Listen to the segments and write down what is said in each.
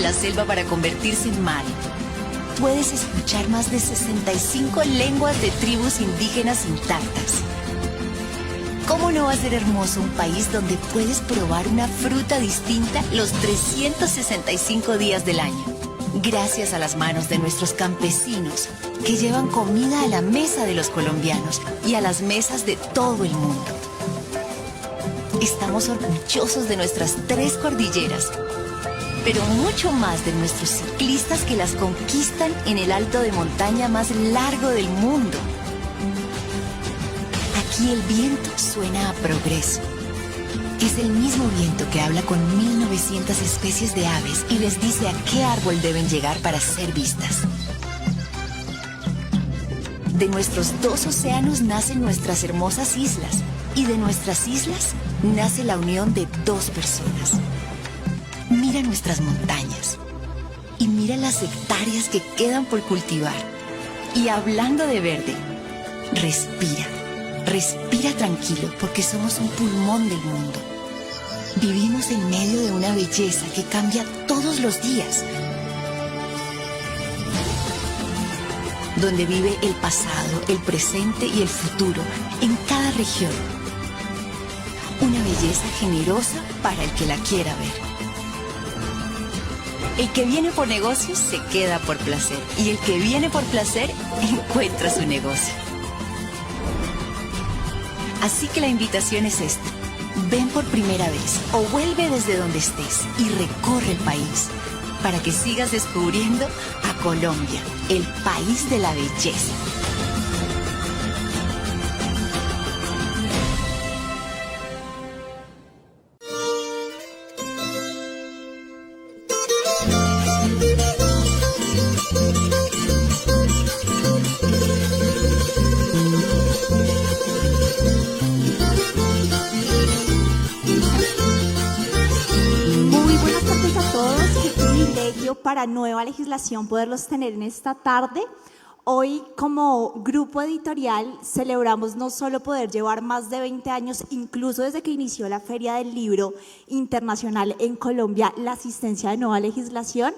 la selva para convertirse en mar. Puedes escuchar más de 65 lenguas de tribus indígenas intactas. ¿Cómo no va a ser hermoso un país donde puedes probar una fruta distinta los 365 días del año? Gracias a las manos de nuestros campesinos que llevan comida a la mesa de los colombianos y a las mesas de todo el mundo. Estamos orgullosos de nuestras 3 cordilleras, pero mucho más de nuestros ciclistas que las conquistan en el alto de montaña más largo del mundo. Aquí el viento suena a progreso. Es el mismo viento que habla con 1900 especies de aves y les dice a qué árbol deben llegar para ser vistas. De nuestros 2 océanos nacen nuestras hermosas islas y de nuestras islas nace la unión de 2 personas. Mira nuestras montañas y mira las hectáreas que quedan por cultivar. Y hablando de verde, respira. Respira tranquilo porque somos un pulmón del mundo. Vivimos en medio de una belleza que cambia todos los días. Donde vive el pasado, el presente y el futuro en cada región. Una belleza generosa para el que la quiera ver. El que viene por negocios se queda por placer y el que viene por placer encuentra su negocio. Así que la invitación es esta. Ven por primera vez o vuelve desde donde estés y recorre el país para que sigas descubriendo a Colombia, el país de la belleza. Para nueva legislación poderlos tener en esta tarde. Hoy como grupo editorial celebramos no solo poder llevar más de 20 años, incluso desde que inició la Feria del Libro Internacional en Colombia, la asistencia de nueva legislación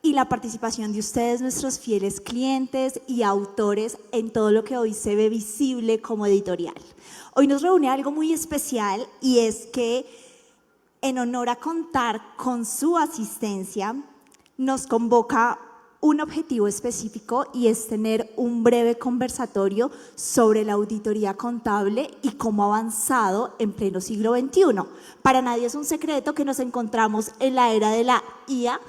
y la participación de ustedes, nuestros fieles clientes y autores en todo lo que hoy se ve visible como editorial. Hoy nos reúne algo muy especial y es que en honor a contar con su asistencia, nos convoca un objetivo específico y es tener un breve conversatorio sobre la auditoría contable y cómo ha avanzado en pleno siglo XXI. Para nadie es un secreto que nos encontramos en la era de la IA,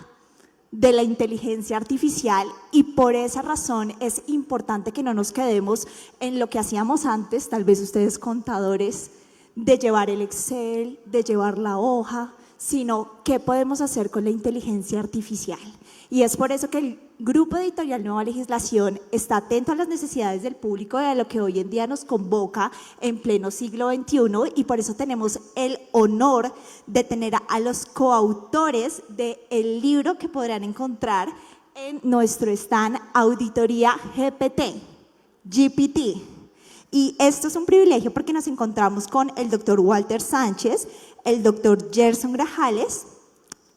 de la inteligencia artificial, y por esa razón es importante que no nos quedemos en lo que hacíamos antes, tal vez ustedes contadores, de llevar el Excel, de llevar la hoja, sino qué podemos hacer con la inteligencia artificial. Y es por eso que el Grupo Editorial Nueva Legislación está atento a las necesidades del público y a lo que hoy en día nos convoca en pleno siglo XXI, y por eso tenemos el honor de tener a los coautores del libro que podrán encontrar en nuestro stand Auditoría GPT. Y esto es un privilegio porque nos encontramos con el doctor Walter Sánchez, el doctor Gerson Grajales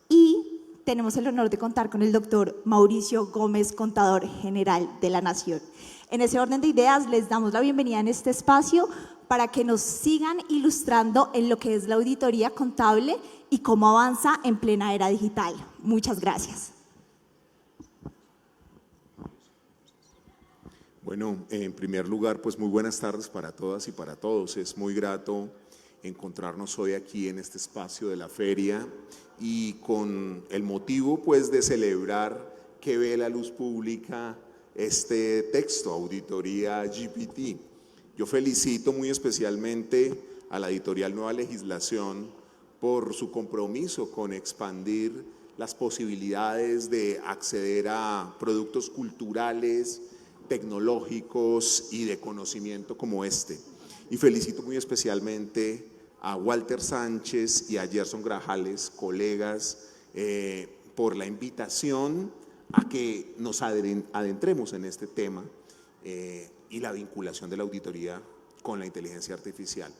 y tenemos el honor de contar con el doctor Mauricio Gómez, contador general de la Nación. En ese orden de ideas les damos la bienvenida en este espacio para que nos sigan ilustrando en lo que es la auditoría contable y cómo avanza en plena era digital. Muchas gracias. Bueno, en primer lugar, pues muy buenas tardes para todas y para todos. Es muy grato encontrarnos hoy aquí en este espacio de la feria y con el motivo pues de celebrar que ve la luz pública este texto, Auditoría GPT. Yo felicito muy especialmente a la Editorial Nueva Legislación por su compromiso con expandir las posibilidades de acceder a productos culturales, tecnológicos y de conocimiento como este. Y felicito muy especialmente a Walter Sánchez y a Gerson Grajales, colegas, por la invitación a que nos adentremos en este tema y la vinculación de la auditoría con la inteligencia artificial.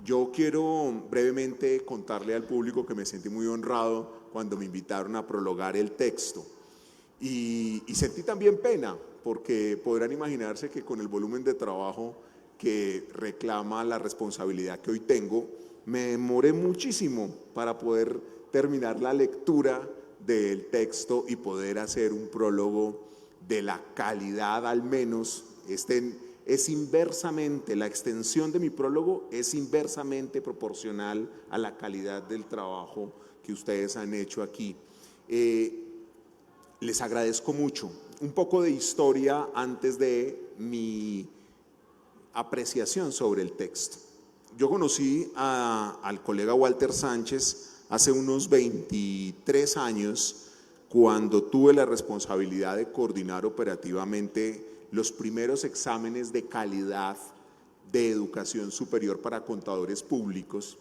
Yo quiero brevemente contarle al público que me sentí muy honrado cuando me invitaron a prologar el texto. Y sentí también pena, porque podrán imaginarse que con el volumen de trabajo que reclama la responsabilidad que hoy tengo, me demoré muchísimo para poder terminar la lectura del texto y poder hacer un prólogo de la calidad, al menos, es inversamente, la extensión de mi prólogo es inversamente proporcional a la calidad del trabajo que ustedes han hecho aquí. Les agradezco mucho. Un poco de historia antes de mi apreciación sobre el texto. Yo conocí al colega Walter Sánchez hace unos 23 años, cuando tuve la responsabilidad de coordinar operativamente los primeros exámenes de calidad de educación superior para contadores públicos,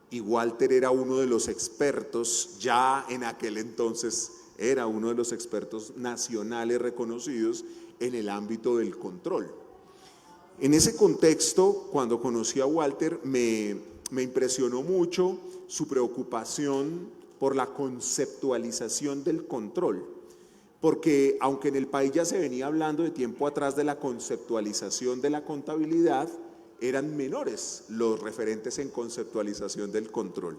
y Walter era uno de los expertos, ya en aquel entonces era uno de los expertos nacionales reconocidos en el ámbito del control. En ese contexto, cuando conocí a Walter, me impresionó mucho su preocupación por la conceptualización del control, porque aunque en el país ya se venía hablando de tiempo atrás de la conceptualización de la contabilidad, eran menores los referentes en conceptualización del control.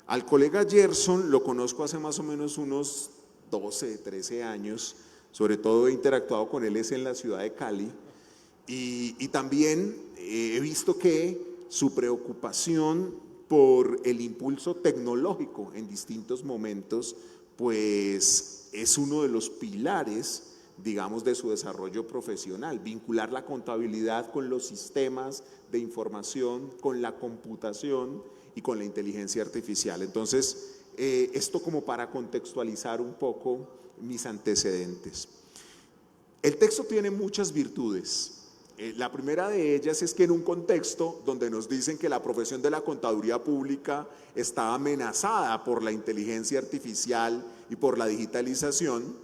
Al colega Gerson lo conozco hace más o menos unos 12, 13 años, sobre todo he interactuado con él en la ciudad de Cali, y también he visto que su preocupación por el impulso tecnológico en distintos momentos, pues es uno de los pilares, digamos, de su desarrollo profesional, vincular la contabilidad con los sistemas de información, con la computación y con la inteligencia artificial. Entonces, esto como para contextualizar un poco mis antecedentes. El texto tiene muchas virtudes. La primera de ellas es que en un contexto donde nos dicen que la profesión de la contaduría pública está amenazada por la inteligencia artificial y por la digitalización,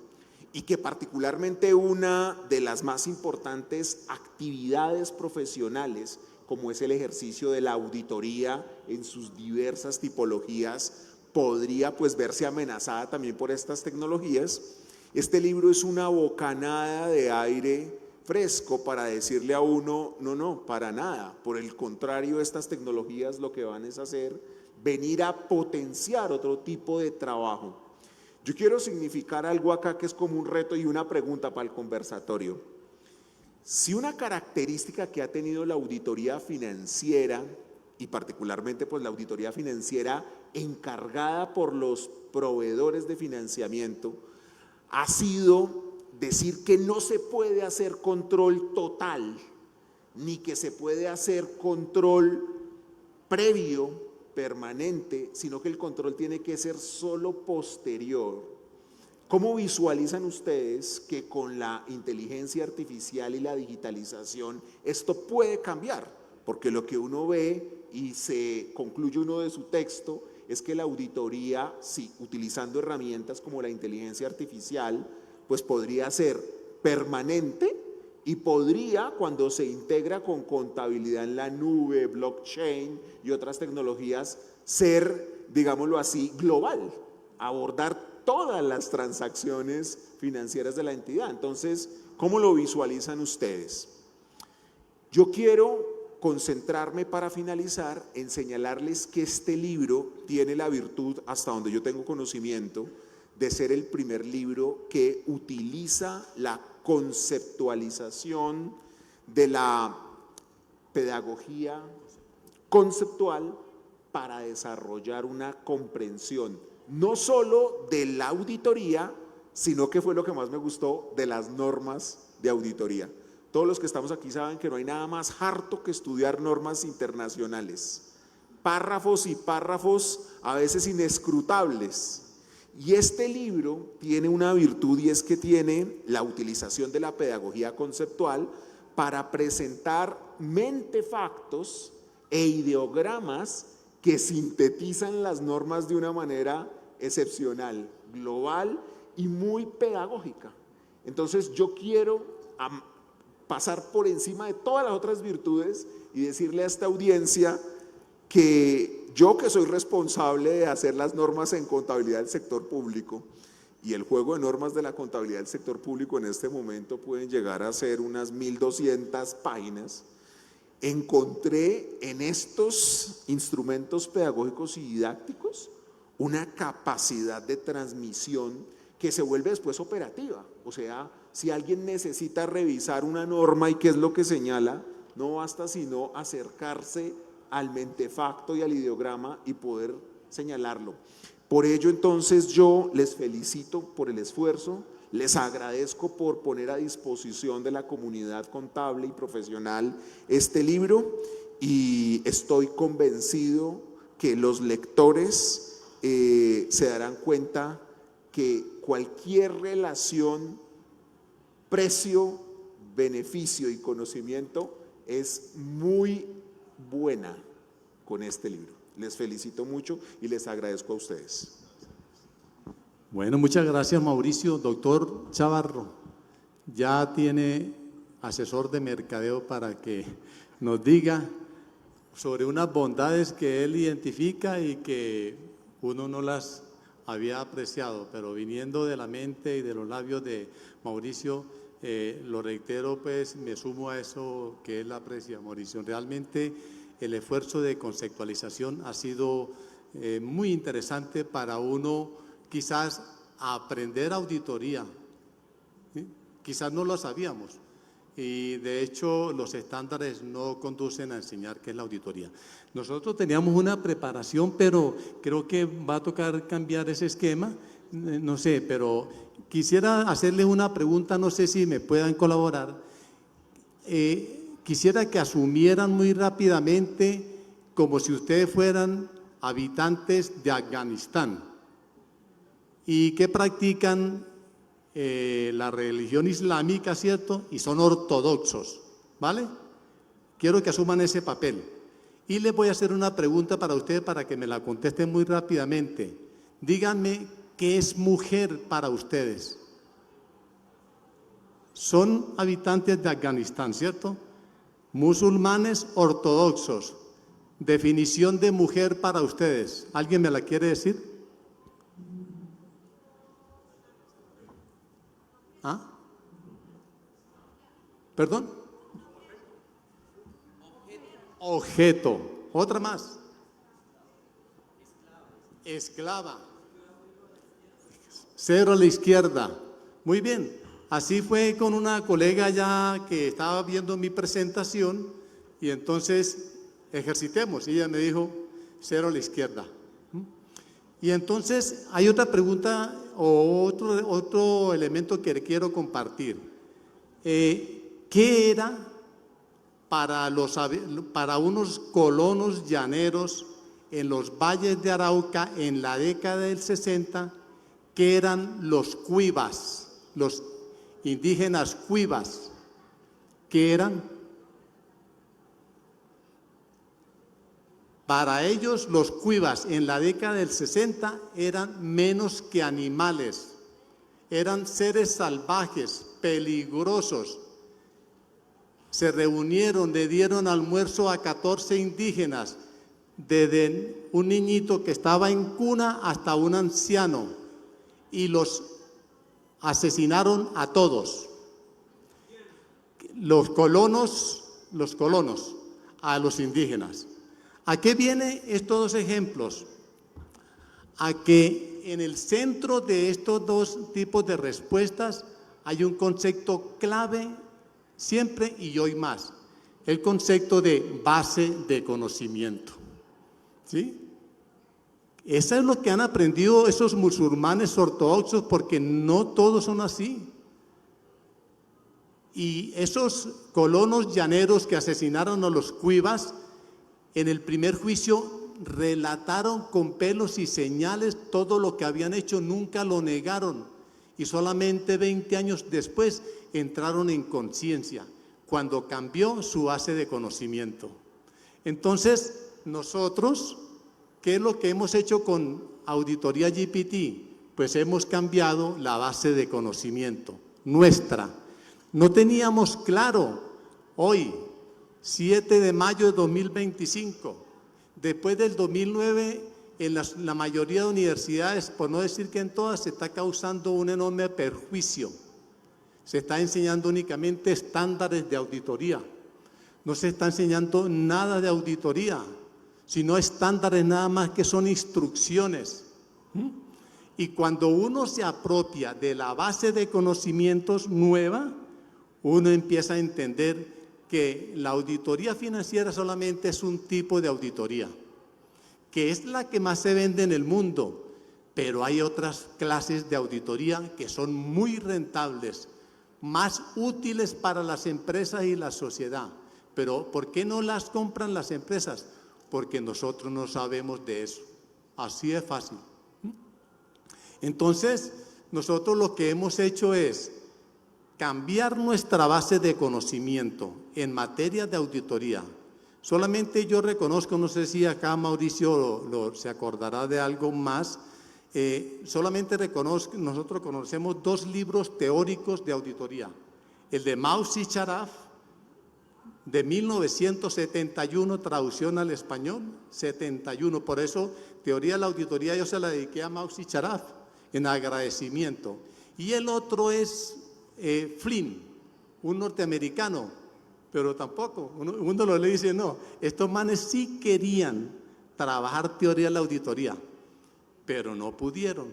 y que particularmente una de las más importantes actividades profesionales, como es el ejercicio de la auditoría en sus diversas tipologías, podría pues verse amenazada también por estas tecnologías, este libro es una bocanada de aire fresco para decirle a uno, no, para nada, por el contrario, estas tecnologías lo que van es hacer venir a potenciar otro tipo de trabajo. Yo quiero significar algo acá que es como un reto y una pregunta para el conversatorio. Si una característica que ha tenido la auditoría financiera, y particularmente pues la auditoría financiera encargada por los proveedores de financiamiento, ha sido decir que no se puede hacer control total, ni que se puede hacer control previo, permanente, sino que el control tiene que ser solo posterior. ¿Cómo visualizan ustedes que con la inteligencia artificial y la digitalización esto puede cambiar? Porque lo que uno ve y se concluye uno de su texto es que la auditoría, sí, utilizando herramientas como la inteligencia artificial, pues podría ser permanente y podría, cuando se integra con contabilidad en la nube, blockchain y otras tecnologías, ser, digámoslo así, global, abordar todas las transacciones financieras de la entidad. Entonces, ¿cómo lo visualizan ustedes? Yo quiero concentrarme para finalizar en señalarles que este libro tiene la virtud, hasta donde yo tengo conocimiento, de ser el primer libro que utiliza la conceptualización de la pedagogía conceptual para desarrollar una comprensión no solo de la auditoría, sino que fue lo que más me gustó, de las normas de auditoría. Todos los que estamos aquí saben que no hay nada más harto que estudiar normas internacionales, párrafos y párrafos a veces inescrutables. Y este libro tiene una virtud, y es que tiene la utilización de la pedagogía conceptual para presentar mentefactos e ideogramas que sintetizan las normas de una manera excepcional, global y muy pedagógica. Entonces yo quiero pasar por encima de todas las otras virtudes y decirle a esta audiencia que yo que soy responsable de hacer las normas en contabilidad del sector público, y el juego de normas de la contabilidad del sector público en este momento pueden llegar a ser unas 1200 páginas, encontré en estos instrumentos pedagógicos y didácticos una capacidad de transmisión que se vuelve después operativa. O sea, si alguien necesita revisar una norma y qué es lo que señala, no basta sino acercarse al mentefacto y al ideograma y poder señalarlo. Por ello, entonces, yo les felicito por el esfuerzo, les agradezco por poner a disposición de la comunidad contable y profesional este libro, y estoy convencido que los lectores se darán cuenta que cualquier relación precio, beneficio y conocimiento es muy buena con este libro. Les felicito mucho y les agradezco a ustedes. Bueno, muchas gracias, Mauricio. Doctor Chavarro, ya tiene asesor de mercadeo para que nos diga sobre unas bondades que él identifica y que uno no las había apreciado, pero viniendo de la mente y de los labios de Mauricio, lo reitero, pues me sumo a eso que él aprecia, Mauricio. Realmente el esfuerzo de conceptualización ha sido muy interesante para uno quizás aprender auditoría, ¿sí? Quizás no lo sabíamos y de hecho los estándares no conducen a enseñar qué es la auditoría. Nosotros teníamos una preparación, pero creo que va a tocar cambiar ese esquema, no sé, pero quisiera hacerles una pregunta, no sé si me puedan colaborar. Quisiera que asumieran muy rápidamente como si ustedes fueran habitantes de Afganistán y que practican la religión islámica, ¿cierto? Y son ortodoxos, ¿vale? Quiero que asuman ese papel. Y les voy a hacer una pregunta para ustedes para que me la contesten muy rápidamente. Díganme, ¿qué es mujer para ustedes? Son habitantes de Afganistán, ¿cierto? Musulmanes ortodoxos. Definición de mujer para ustedes. ¿Alguien me la quiere decir? ¿Ah? ¿Perdón? Objeto. Otra más. Esclava. Cero a la izquierda. Muy bien. Así fue con una colega ya que estaba viendo mi presentación y entonces ejercitemos. Y ella me dijo, cero a la izquierda. Y entonces hay otra pregunta o otro elemento que quiero compartir. ¿Qué era para unos colonos llaneros en los valles de Arauca en la década del 60, qué eran los cuivas, los indígenas cuivas? ¿Qué eran? Para ellos los cuivas en la década del 60 eran menos que animales, eran seres salvajes, peligrosos. Se reunieron, le dieron almuerzo a 14 indígenas, desde un niñito que estaba en cuna hasta un anciano, y los asesinaron a todos. Los colonos a los indígenas. ¿A qué vienen estos dos ejemplos? A que en el centro de estos dos tipos de respuestas hay un concepto clave siempre y hoy más, el concepto de base de conocimiento. ¿Sí? Eso es lo que han aprendido esos musulmanes ortodoxos, porque no todos son así. Y esos colonos llaneros que asesinaron a los cuivas, en el primer juicio relataron con pelos y señales todo lo que habían hecho, nunca lo negaron. Y solamente 20 años después entraron en conciencia, cuando cambió su base de conocimiento. Entonces, nosotros, ¿qué es lo que hemos hecho con Auditoría GPT? Pues hemos cambiado la base de conocimiento nuestra. No teníamos claro hoy, 7 de mayo de 2025, Después del 2009, en la mayoría de universidades, por no decir que en todas, se está causando un enorme perjuicio. Se está enseñando únicamente estándares de auditoría. No se está enseñando nada de auditoría, sino estándares nada más que son instrucciones. Y cuando uno se apropia de la base de conocimientos nueva, uno empieza a entender que la auditoría financiera solamente es un tipo de auditoría, que es la que más se vende en el mundo, pero hay otras clases de auditoría que son muy rentables, más útiles para las empresas y la sociedad. Pero ¿por qué no las compran las empresas? Porque nosotros no sabemos de eso. Así de fácil. Entonces, nosotros lo que hemos hecho es cambiar nuestra base de conocimiento en materia de auditoría. Solamente yo reconozco, no sé si acá Mauricio se acordará de algo más, solamente reconozco, nosotros conocemos 2 libros teóricos de auditoría. El de Maus y Charaf, de 1971, traducción al español, 71. Por eso, teoría de la auditoría yo se la dediqué a Maus y Charaf, en agradecimiento. Y el otro es Flynn, un norteamericano, pero tampoco, uno lo lee y dice, no, estos manes sí querían trabajar teoría de la auditoría, pero no pudieron,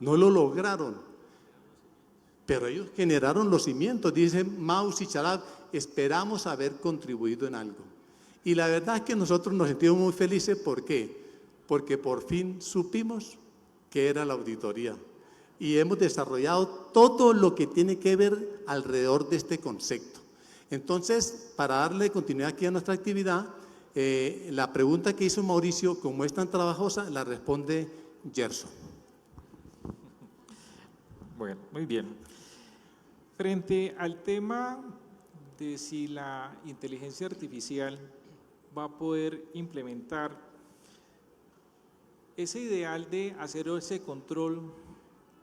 no lo lograron. Pero ellos generaron los cimientos, dicen Maus y Charaf, esperamos haber contribuido en algo. Y la verdad es que nosotros nos sentimos muy felices, ¿por qué? Porque por fin supimos qué era la auditoría. Y hemos desarrollado todo lo que tiene que ver alrededor de este concepto. Entonces, para darle continuidad aquí a nuestra actividad, la pregunta que hizo Mauricio, como es tan trabajosa, la responde Gerson. Bueno, muy bien. Frente al tema de si la inteligencia artificial va a poder implementar ese ideal de hacer ese control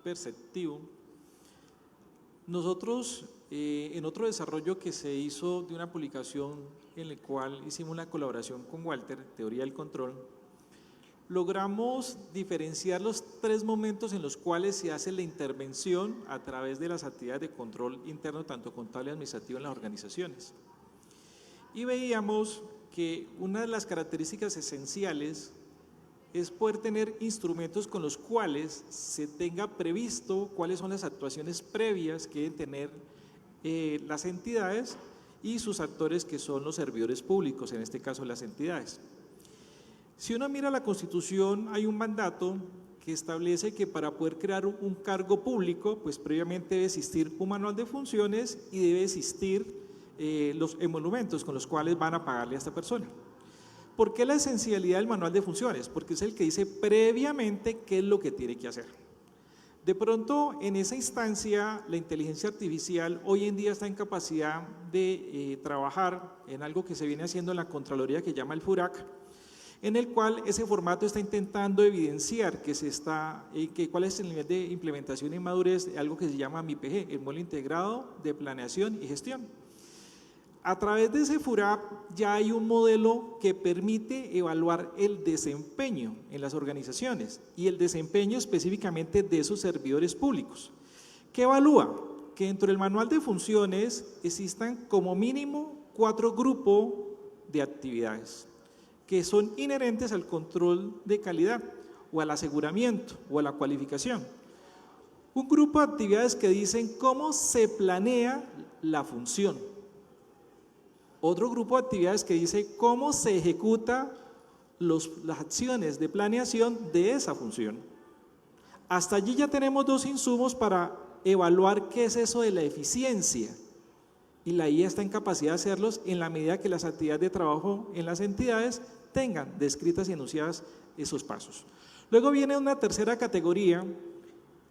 perceptivo, nosotros en otro desarrollo que se hizo de una publicación en la cual hicimos una colaboración con Walter, Teoría del Control, logramos diferenciar los 3 momentos en los cuales se hace la intervención a través de las actividades de control interno, tanto contable y administrativo en las organizaciones. Y veíamos que una de las características esenciales es poder tener instrumentos con los cuales se tenga previsto cuáles son las actuaciones previas que deben tener las entidades y sus actores, que son los servidores públicos, en este caso las entidades. Si uno mira la Constitución, hay un mandato que establece que para poder crear un cargo público, pues previamente debe existir un manual de funciones y debe existir los emolumentos con los cuales van a pagarle a esta persona. ¿Por qué la esencialidad del manual de funciones? Porque es el que dice previamente qué es lo que tiene que hacer. De pronto, en esa instancia, la inteligencia artificial hoy en día está en capacidad de trabajar en algo que se viene haciendo en la Contraloría, que llama el FURAC, en el cual ese formato está intentando evidenciar cuál es el nivel de implementación y madurez de algo que se llama MIPG, el modelo integrado de planeación y gestión. A través de ese FURAP ya hay un modelo que permite evaluar el desempeño en las organizaciones y el desempeño específicamente de esos servidores públicos. ¿Qué evalúa? Que dentro del manual de funciones existan como mínimo 4 grupos de actividades que son inherentes al control de calidad o al aseguramiento o a la cualificación. Un grupo de actividades que dicen cómo se planea la función. Otro grupo de actividades que dice cómo se ejecuta las acciones de planeación de esa función. Hasta allí ya tenemos 2 insumos para evaluar qué es eso de la eficiencia. Y la IA está en capacidad de hacerlos en la medida que las actividades de trabajo en las entidades tengan descritas y enunciadas esos pasos. Luego viene una tercera categoría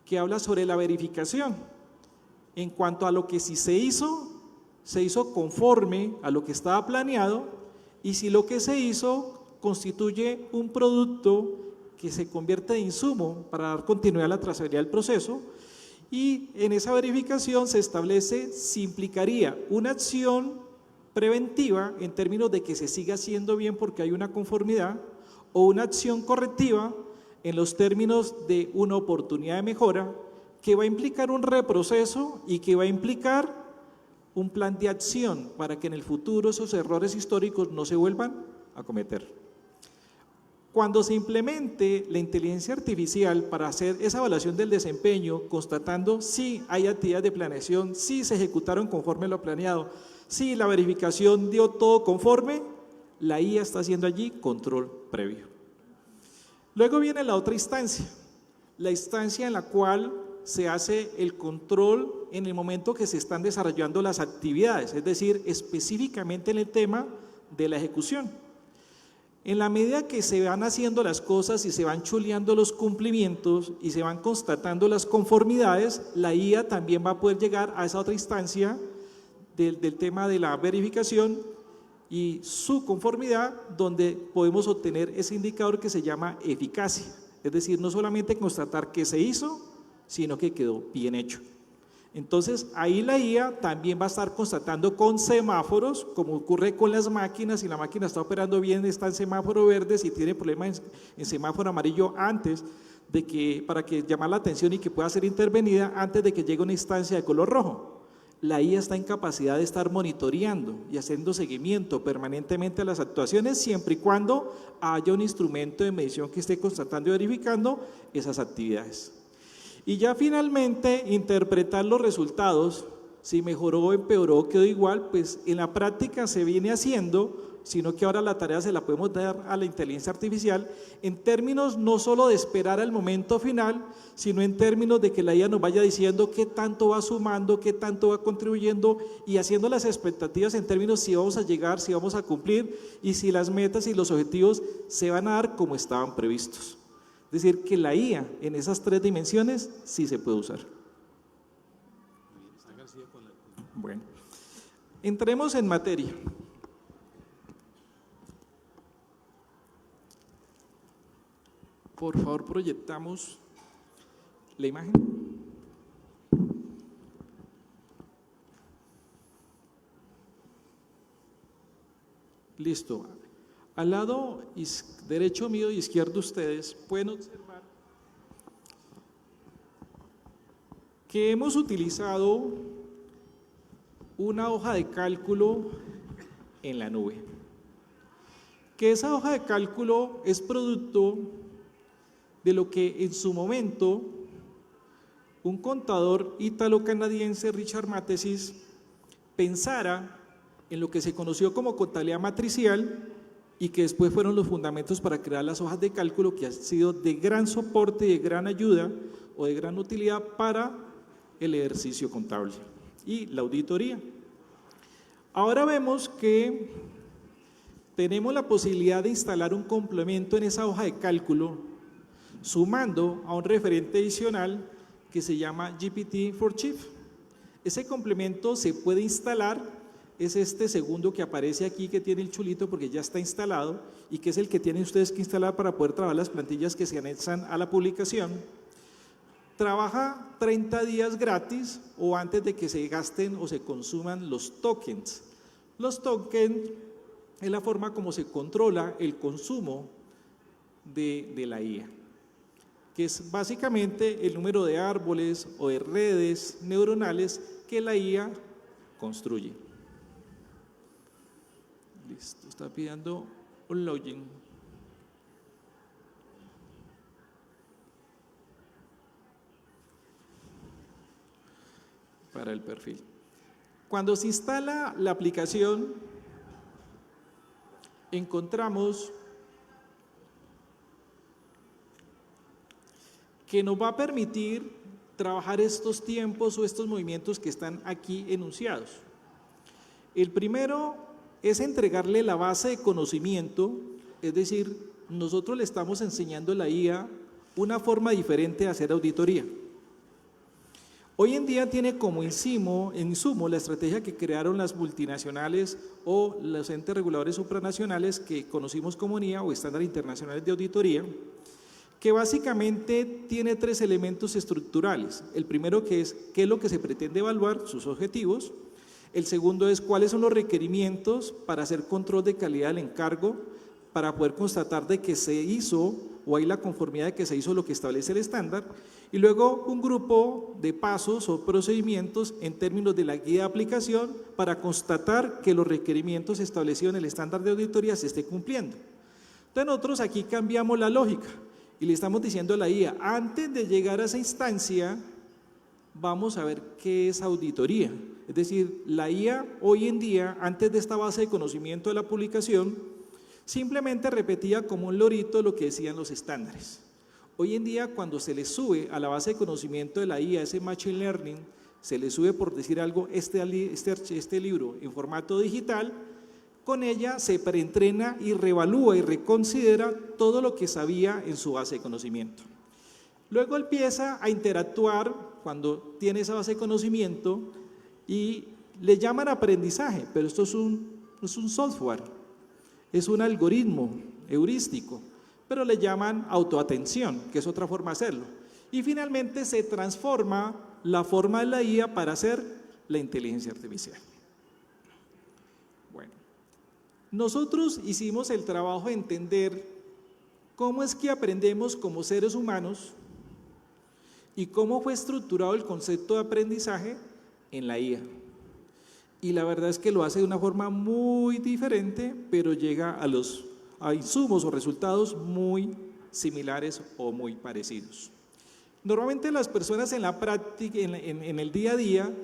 que habla sobre la verificación. En cuanto a lo que sí se hizo conforme a lo que estaba planeado y si lo que se hizo constituye un producto que se convierte en insumo para dar continuidad a la trazabilidad del proceso, y en esa verificación se establece si implicaría una acción preventiva en términos de que se siga haciendo bien porque hay una conformidad, o una acción correctiva en los términos de una oportunidad de mejora que va a implicar un reproceso y que va a implicar un plan de acción para que en el futuro esos errores históricos no se vuelvan a cometer. Cuando se implemente la inteligencia artificial para hacer esa evaluación del desempeño, constatando si hay actividades de planeación, si se ejecutaron conforme lo planeado, si la verificación dio todo conforme, la IA está haciendo allí control previo. Luego viene la otra instancia, la instancia en la cual se hace el control en el momento que se están desarrollando las actividades, es decir, específicamente en el tema de la ejecución. En la medida que se van haciendo las cosas y se van chuleando los cumplimientos y se van constatando las conformidades, la IA también va a poder llegar a esa otra instancia del tema de la verificación y su conformidad, donde podemos obtener ese indicador que se llama eficacia, es decir, no solamente constatar que se hizo, sino que quedó bien hecho. Entonces, ahí la IA también va a estar constatando con semáforos, como ocurre con las máquinas, si la máquina está operando bien, está en semáforo verde, si tiene problemas en semáforo amarillo antes de que, para que llamar la atención y que pueda ser intervenida antes de que llegue una instancia de color rojo. La IA está en capacidad de estar monitoreando y haciendo seguimiento permanentemente a las actuaciones siempre y cuando haya un instrumento de medición que esté constatando y verificando esas actividades. Y ya finalmente interpretar los resultados, si mejoró, empeoró, quedó igual, pues en la práctica se viene haciendo, sino que ahora la tarea se la podemos dar a la inteligencia artificial en términos no solo de esperar al momento final, sino en términos de que la IA nos vaya diciendo qué tanto va sumando, qué tanto va contribuyendo y haciendo las expectativas en términos si vamos a llegar, si vamos a cumplir y si las metas y los objetivos se van a dar como estaban previstos. Es decir, que la IA en esas tres dimensiones sí se puede usar. Bueno, entremos en materia. Por favor, proyectamos la imagen. Listo. Al lado derecho mío y izquierdo ustedes pueden observar que hemos utilizado una hoja de cálculo en la nube. Que esa hoja de cálculo es producto de lo que en su momento un contador ítalo-canadiense, Richard Mathesis, pensara en lo que se conoció como contabilidad matricial y que después fueron los fundamentos para crear las hojas de cálculo que han sido de gran soporte y de gran ayuda o de gran utilidad para el ejercicio contable y la auditoría. Ahora vemos que tenemos la posibilidad de instalar un complemento en esa hoja de cálculo sumando a un referente adicional que se llama GPT-4Chief. Ese complemento se puede instalar, es este segundo que aparece aquí que tiene el chulito porque ya está instalado y que es el que tienen ustedes que instalar para poder trabajar las plantillas que se anexan a la publicación. Trabaja 30 días gratis o antes de que se gasten o se consuman los tokens. Los tokens es la forma como se controla el consumo de la IA, que es básicamente el número de árboles o de redes neuronales que la IA construye. Listo, está pidiendo un login. Para el perfil. Cuando se instala la aplicación, encontramos que nos va a permitir trabajar estos tiempos o estos movimientos que están aquí enunciados. El primero es entregarle la base de conocimiento, es decir, nosotros le estamos enseñando a la IA una forma diferente de hacer auditoría. Hoy en día tiene como insumo la estrategia que crearon las multinacionales o los entes reguladores supranacionales que conocimos como NIA o estándares internacionales de auditoría, que básicamente tiene tres elementos estructurales. El primero que es qué es lo que se pretende evaluar, sus objetivos. El segundo es cuáles son los requerimientos para hacer control de calidad del encargo, para poder constatar de que se hizo o hay la conformidad de que se hizo lo que establece el estándar. Y luego un grupo de pasos o procedimientos en términos de la guía de aplicación para constatar que los requerimientos establecidos en el estándar de auditoría se esté cumpliendo. Entonces nosotros aquí cambiamos la lógica y le estamos diciendo a la IA, antes de llegar a esa instancia, vamos a ver qué es auditoría. Es decir, la IA hoy en día, antes de esta base de conocimiento de la publicación, simplemente repetía como un lorito lo que decían los estándares. Hoy en día, cuando se le sube a la base de conocimiento de la IA, ese Machine Learning, se le sube, por decir algo, este libro en formato digital, con ella se preentrena y reevalúa y reconsidera todo lo que sabía en su base de conocimiento. Luego empieza a interactuar cuando tiene esa base de conocimiento y le llaman aprendizaje, pero esto es un software, es un algoritmo heurístico, pero le llaman autoatención, que es otra forma de hacerlo. Y finalmente se transforma la forma de la IA para hacer la inteligencia artificial. Bueno, nosotros hicimos el trabajo de entender cómo es que aprendemos como seres humanos y cómo fue estructurado el concepto de aprendizaje en la IA. Y la verdad es que lo hace de una forma muy diferente, pero llega a insumos o resultados muy similares o muy parecidos. Normalmente las personas en la práctica, en el día a día,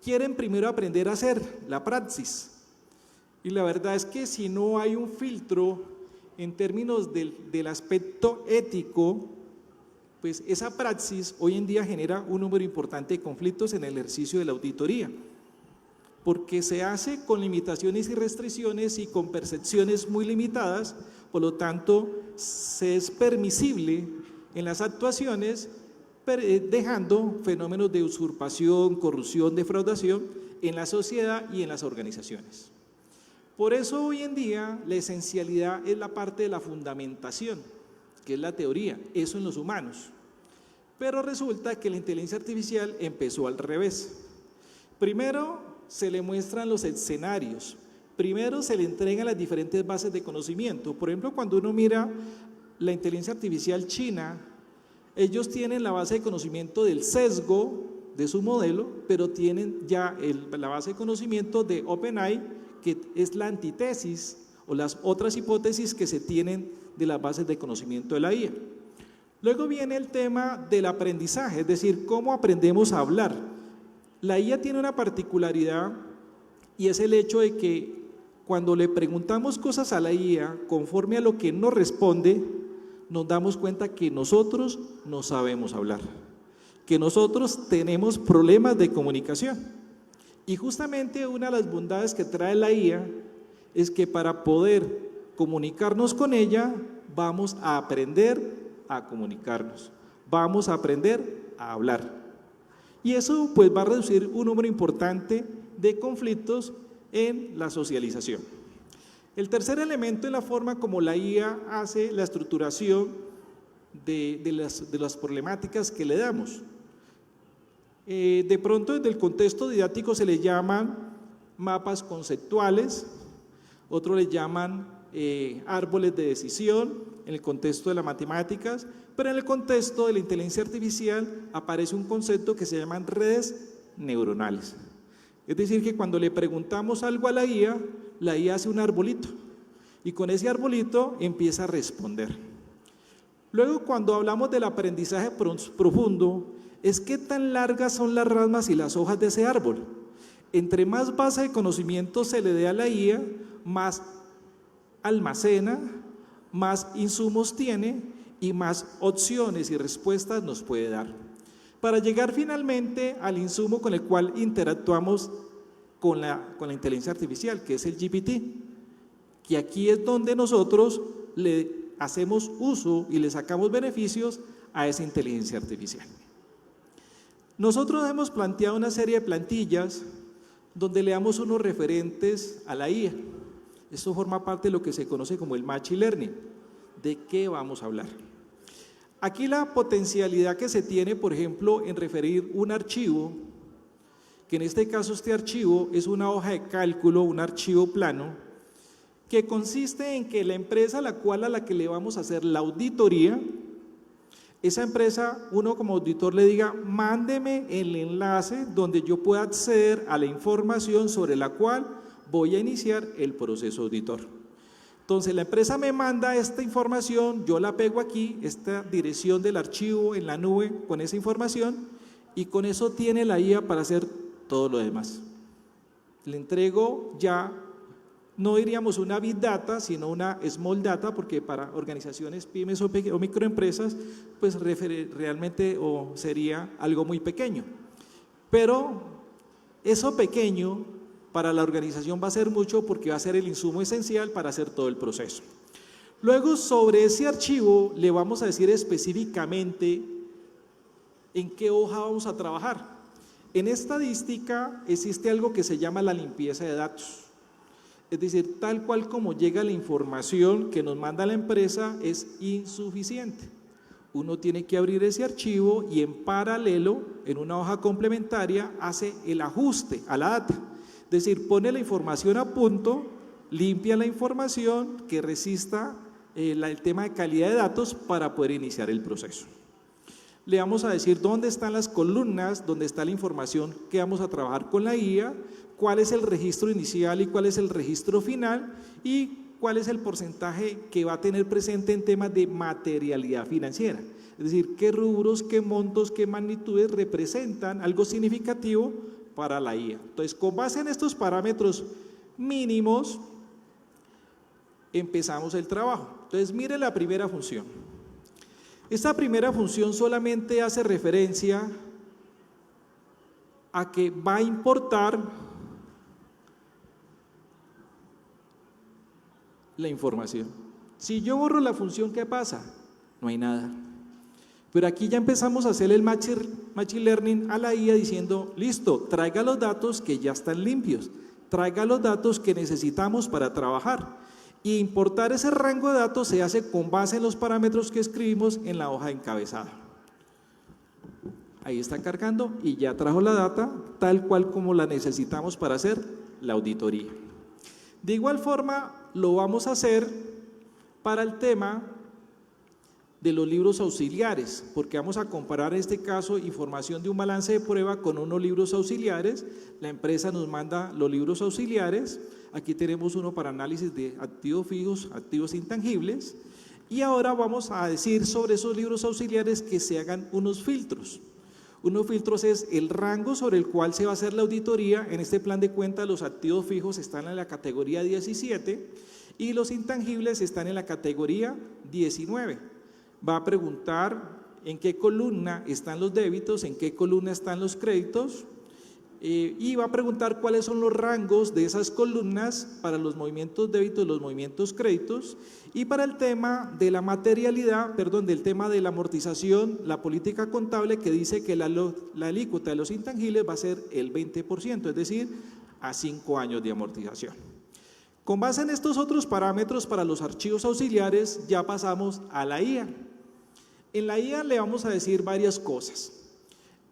quieren primero aprender a hacer la praxis. Y la verdad es que si no hay un filtro en términos del aspecto ético, pues esa praxis hoy en día genera un número importante de conflictos en el ejercicio de la auditoría, porque se hace con limitaciones y restricciones y con percepciones muy limitadas, por lo tanto, se es permisible en las actuaciones, dejando fenómenos de usurpación, corrupción, defraudación en la sociedad y en las organizaciones. Por eso hoy en día la esencialidad es la parte de la fundamentación, que es la teoría, eso en los humanos. Pero resulta que la inteligencia artificial empezó al revés. Primero se le muestran los escenarios, primero se le entregan las diferentes bases de conocimiento. Por ejemplo, cuando uno mira la inteligencia artificial china, ellos tienen la base de conocimiento del sesgo de su modelo, pero tienen ya la base de conocimiento de OpenAI, que es la antítesis o las otras hipótesis que se tienen de las bases de conocimiento de la IA. Luego viene el tema del aprendizaje, es decir, cómo aprendemos a hablar. La IA tiene una particularidad y es el hecho de que cuando le preguntamos cosas a la IA conforme a lo que nos responde, nos damos cuenta que nosotros no sabemos hablar, que nosotros tenemos problemas de comunicación. Y justamente una de las bondades que trae la IA es que para poder comunicarnos con ella, vamos a aprender a comunicarnos, vamos a aprender a hablar. Y eso pues va a reducir un número importante de conflictos en la socialización. El tercer elemento es la forma como la IA hace la estructuración de las problemáticas que le damos. De pronto desde el contexto didáctico se le llaman mapas conceptuales, otros le llaman árboles de decisión en el contexto de las matemáticas, pero en el contexto de la inteligencia artificial aparece un concepto que se llaman redes neuronales. Es decir, que cuando le preguntamos algo a la IA hace un arbolito y con ese arbolito empieza a responder. Luego, cuando hablamos del aprendizaje profundo, es qué tan largas son las ramas y las hojas de ese árbol. Entre más base de conocimiento se le dé a la IA, más almacena, más insumos tiene y más opciones y respuestas nos puede dar. Para llegar finalmente al insumo con el cual interactuamos con la inteligencia artificial, que es el GPT, que aquí es donde nosotros le hacemos uso y le sacamos beneficios a esa inteligencia artificial. Nosotros hemos planteado una serie de plantillas donde le damos unos referentes a la IA. Esto forma parte de lo que se conoce como el Machine Learning. ¿De qué vamos a hablar? Aquí la potencialidad que se tiene, por ejemplo, en referir un archivo que en este caso este archivo es una hoja de cálculo, un archivo plano, que consiste en que la empresa a la que le vamos a hacer la auditoría, esa empresa, uno como auditor le diga, mándeme el enlace donde yo pueda acceder a la información sobre la cual voy a iniciar el proceso auditor. Entonces la empresa me manda esta información, yo la pego aquí, esta dirección del archivo en la nube con esa información, y con eso tiene la IA para hacer todo lo demás. Le entrego ya, no diríamos una Big Data, sino una Small Data, porque para organizaciones pymes o microempresas, pues realmente sería algo muy pequeño. Pero eso pequeño para la organización va a ser mucho, porque va a ser el insumo esencial para hacer todo el proceso. Luego, sobre ese archivo le vamos a decir específicamente en qué hoja vamos a trabajar. En estadística existe algo que se llama la limpieza de datos. Es decir, tal cual como llega la información que nos manda la empresa es insuficiente. Uno tiene que abrir ese archivo y en paralelo, en una hoja complementaria, hace el ajuste a la data. Es decir, pone la información a punto, limpia la información que resista el tema de calidad de datos para poder iniciar el proceso. Le vamos a decir dónde están las columnas, dónde está la información que vamos a trabajar con la IA, cuál es el registro inicial y cuál es el registro final y cuál es el porcentaje que va a tener presente en temas de materialidad financiera. Es decir, qué rubros, qué montos, qué magnitudes representan algo significativo para la IA. Entonces, con base en estos parámetros mínimos, empezamos el trabajo. Entonces, mire la primera función. Esta primera función solamente hace referencia a que va a importar la información. Si yo borro la función, ¿qué pasa? No hay nada. Pero aquí ya empezamos a hacer el Machine Learning a la IA diciendo, listo, traiga los datos que ya están limpios, traiga los datos que necesitamos para trabajar. Y importar ese rango de datos se hace con base en los parámetros que escribimos en la hoja de encabezado. Ahí está cargando y ya trajo la data tal cual como la necesitamos para hacer la auditoría. De igual forma lo vamos a hacer para el tema de los libros auxiliares, porque vamos a comparar en este caso información de un balance de prueba con unos libros auxiliares. La empresa nos manda los libros auxiliares, aquí tenemos uno para análisis de activos fijos, activos intangibles, y ahora vamos a decir sobre esos libros auxiliares que se hagan unos filtros. Unos filtros es el rango sobre el cual se va a hacer la auditoría. En este plan de cuentas los activos fijos están en la categoría 17 y los intangibles están en la categoría 19. Va a preguntar en qué columna están los débitos, en qué columna están los créditos y va a preguntar cuáles son los rangos de esas columnas para los movimientos débitos, los movimientos créditos, y para el tema de la materialidad, del tema de la amortización, la política contable que dice que la alícuota de los intangibles va a ser el 20%, es decir, a 5 años de amortización. Con base en estos otros parámetros para los archivos auxiliares ya pasamos a la IA. En la IA le vamos a decir varias cosas.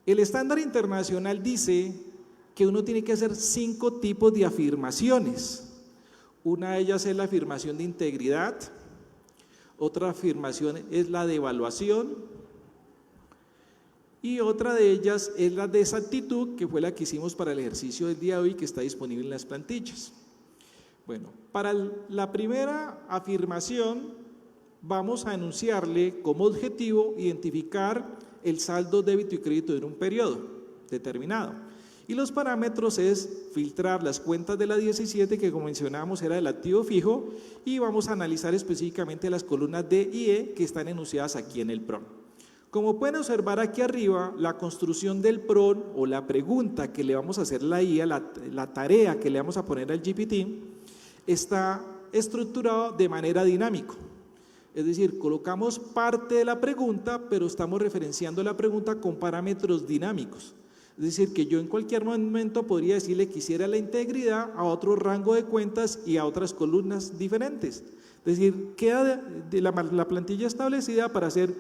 El estándar internacional dice que uno tiene que hacer 5 tipos de afirmaciones. Una de ellas es la afirmación de integridad, otra afirmación es la de evaluación y otra de ellas es la de exactitud, que fue la que hicimos para el ejercicio del día de hoy, que está disponible en las plantillas. Bueno, para la primera afirmación vamos a enunciarle como objetivo identificar el saldo débito y crédito en un periodo determinado. Y los parámetros es filtrar las cuentas de la 17, que como mencionábamos era el activo fijo, y vamos a analizar específicamente las columnas D y E que están enunciadas aquí en el PRON. Como pueden observar aquí arriba, la construcción del PRON o la pregunta que le vamos a hacer a la IA, la tarea que le vamos a poner al GPT, está estructurado de manera dinámica. Es decir, colocamos parte de la pregunta, pero estamos referenciando la pregunta con parámetros dinámicos. Es decir, que yo en cualquier momento podría decirle que quisiera la integridad a otro rango de cuentas y a otras columnas diferentes. Es decir, queda la plantilla establecida para hacer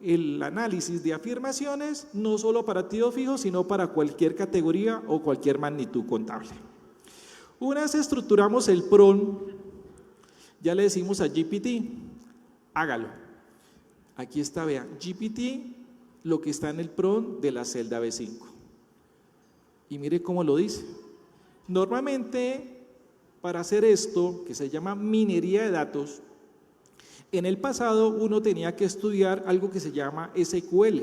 el análisis de afirmaciones, no solo para activos fijos, sino para cualquier categoría o cualquier magnitud contable. Una vez estructuramos el PRON, ya le decimos a GPT, hágalo. Aquí está, vean, GPT, lo que está en el PRON de la celda B5. Y mire cómo lo dice. Normalmente, para hacer esto, que se llama minería de datos, en el pasado uno tenía que estudiar algo que se llama SQL,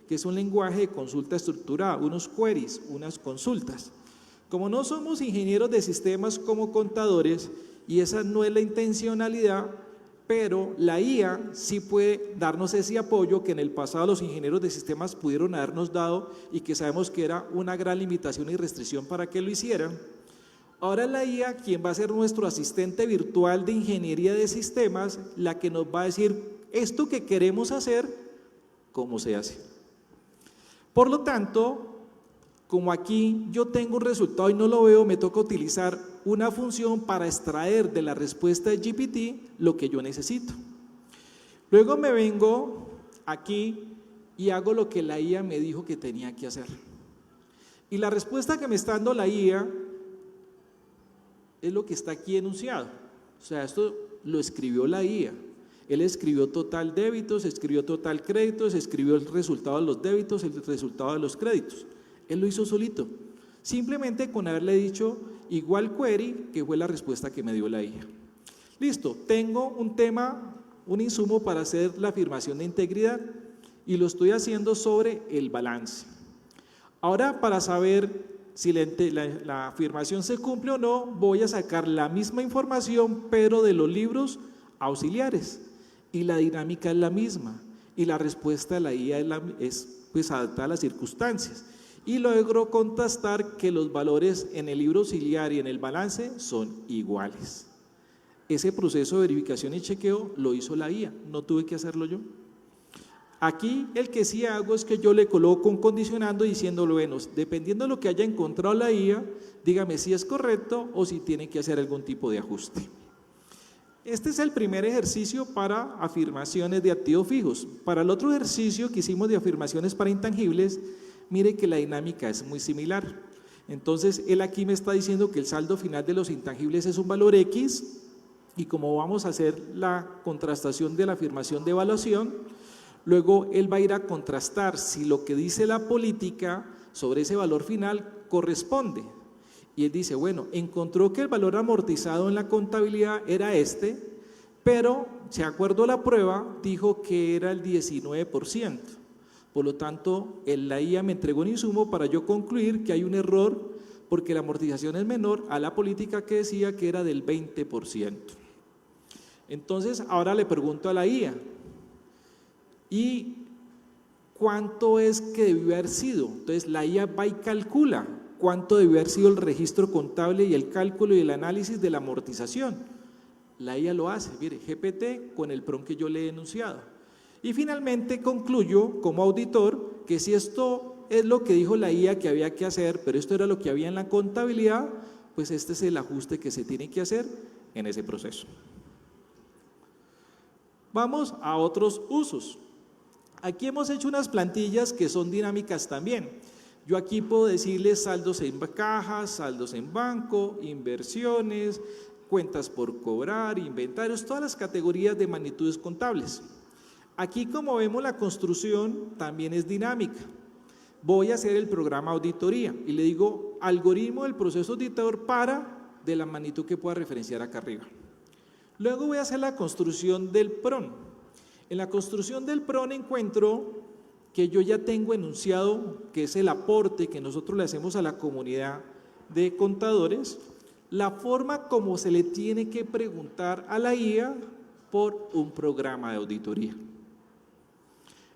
que es un lenguaje de consulta estructurada, unos queries, unas consultas. Como no somos ingenieros de sistemas como contadores, y esa no es la intencionalidad, pero la IA sí puede darnos ese apoyo que en el pasado los ingenieros de sistemas pudieron habernos dado y que sabemos que era una gran limitación y restricción para que lo hicieran. Ahora la IA, quien va a ser nuestro asistente virtual de ingeniería de sistemas, la que nos va a decir esto que queremos hacer, cómo se hace. Por lo tanto, como aquí yo tengo un resultado y no lo veo, me toca utilizar una función para extraer de la respuesta de GPT lo que yo necesito. Luego me vengo aquí y hago lo que la IA me dijo que tenía que hacer. Y la respuesta que me está dando la IA es lo que está aquí enunciado. O sea, esto lo escribió la IA. Él escribió total débitos, escribió total créditos, escribió el resultado de los débitos, el resultado de los créditos. Él lo hizo solito, simplemente con haberle dicho igual query, que fue la respuesta que me dio la IA. Listo, tengo un tema, un insumo para hacer la afirmación de integridad y lo estoy haciendo sobre el balance. Ahora, para saber si la afirmación se cumple o no, voy a sacar la misma información, pero de los libros auxiliares, y la dinámica es la misma, y la respuesta de la IA es pues adaptada a las circunstancias. Y logro contrastar que los valores en el libro auxiliar y en el balance son iguales. Ese proceso de verificación y chequeo lo hizo la IA, no tuve que hacerlo yo. Aquí el que sí hago es que yo le coloco un condicionando diciéndole, bueno, dependiendo de lo que haya encontrado la IA, dígame si es correcto o si tiene que hacer algún tipo de ajuste. Este es el primer ejercicio para afirmaciones de activos fijos. Para el otro ejercicio que hicimos de afirmaciones para intangibles, mire que la dinámica es muy similar. Entonces, él aquí me está diciendo que el saldo final de los intangibles es un valor X, y como vamos a hacer la contrastación de la afirmación de evaluación, luego él va a ir a contrastar si lo que dice la política sobre ese valor final corresponde. Y él dice, bueno, encontró que el valor amortizado en la contabilidad era este, pero, de acuerdo a la prueba, dijo que era el 19%. Por lo tanto, la IA me entregó un insumo para yo concluir que hay un error porque la amortización es menor a la política que decía que era del 20%. Entonces, ahora le pregunto a la IA, ¿y cuánto es que debió haber sido? Entonces, la IA va y calcula cuánto debió haber sido el registro contable y el cálculo y el análisis de la amortización. La IA lo hace, mire, GPT con el PRON que yo le he enunciado. Y finalmente concluyo como auditor que si esto es lo que dijo la IA que había que hacer, pero esto era lo que había en la contabilidad, pues este es el ajuste que se tiene que hacer en ese proceso. Vamos a otros usos. Aquí hemos hecho unas plantillas que son dinámicas también. Yo aquí puedo decirles saldos en cajas, saldos en banco, inversiones, cuentas por cobrar, inventarios, todas las categorías de magnitudes contables. Aquí, como vemos, la construcción también es dinámica. Voy a hacer el programa auditoría y le digo algoritmo del proceso auditador para de la magnitud que pueda referenciar acá arriba. Luego voy a hacer la construcción del PRON. En la construcción del PRON encuentro que yo ya tengo enunciado, que es el aporte que nosotros le hacemos a la comunidad de contadores, la forma como se le tiene que preguntar a la IA por un programa de auditoría.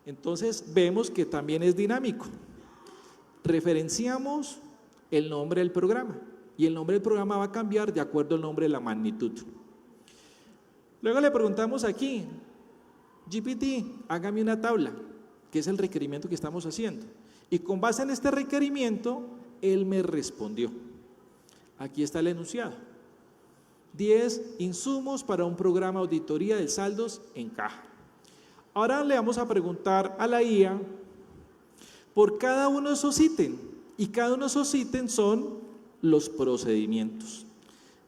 Entonces vemos que también es dinámico. Referenciamos el nombre del programa y el nombre del programa va a cambiar de acuerdo al nombre de la magnitud. Luego le preguntamos aquí, GPT, hágame una tabla, que es el requerimiento que estamos haciendo. Y con base en este requerimiento, él me respondió. Aquí está el enunciado. 10 insumos para un programa de auditoría de saldos en caja. Ahora le vamos a preguntar a la IA por cada uno de esos ítems, y cada uno de esos ítems son los procedimientos.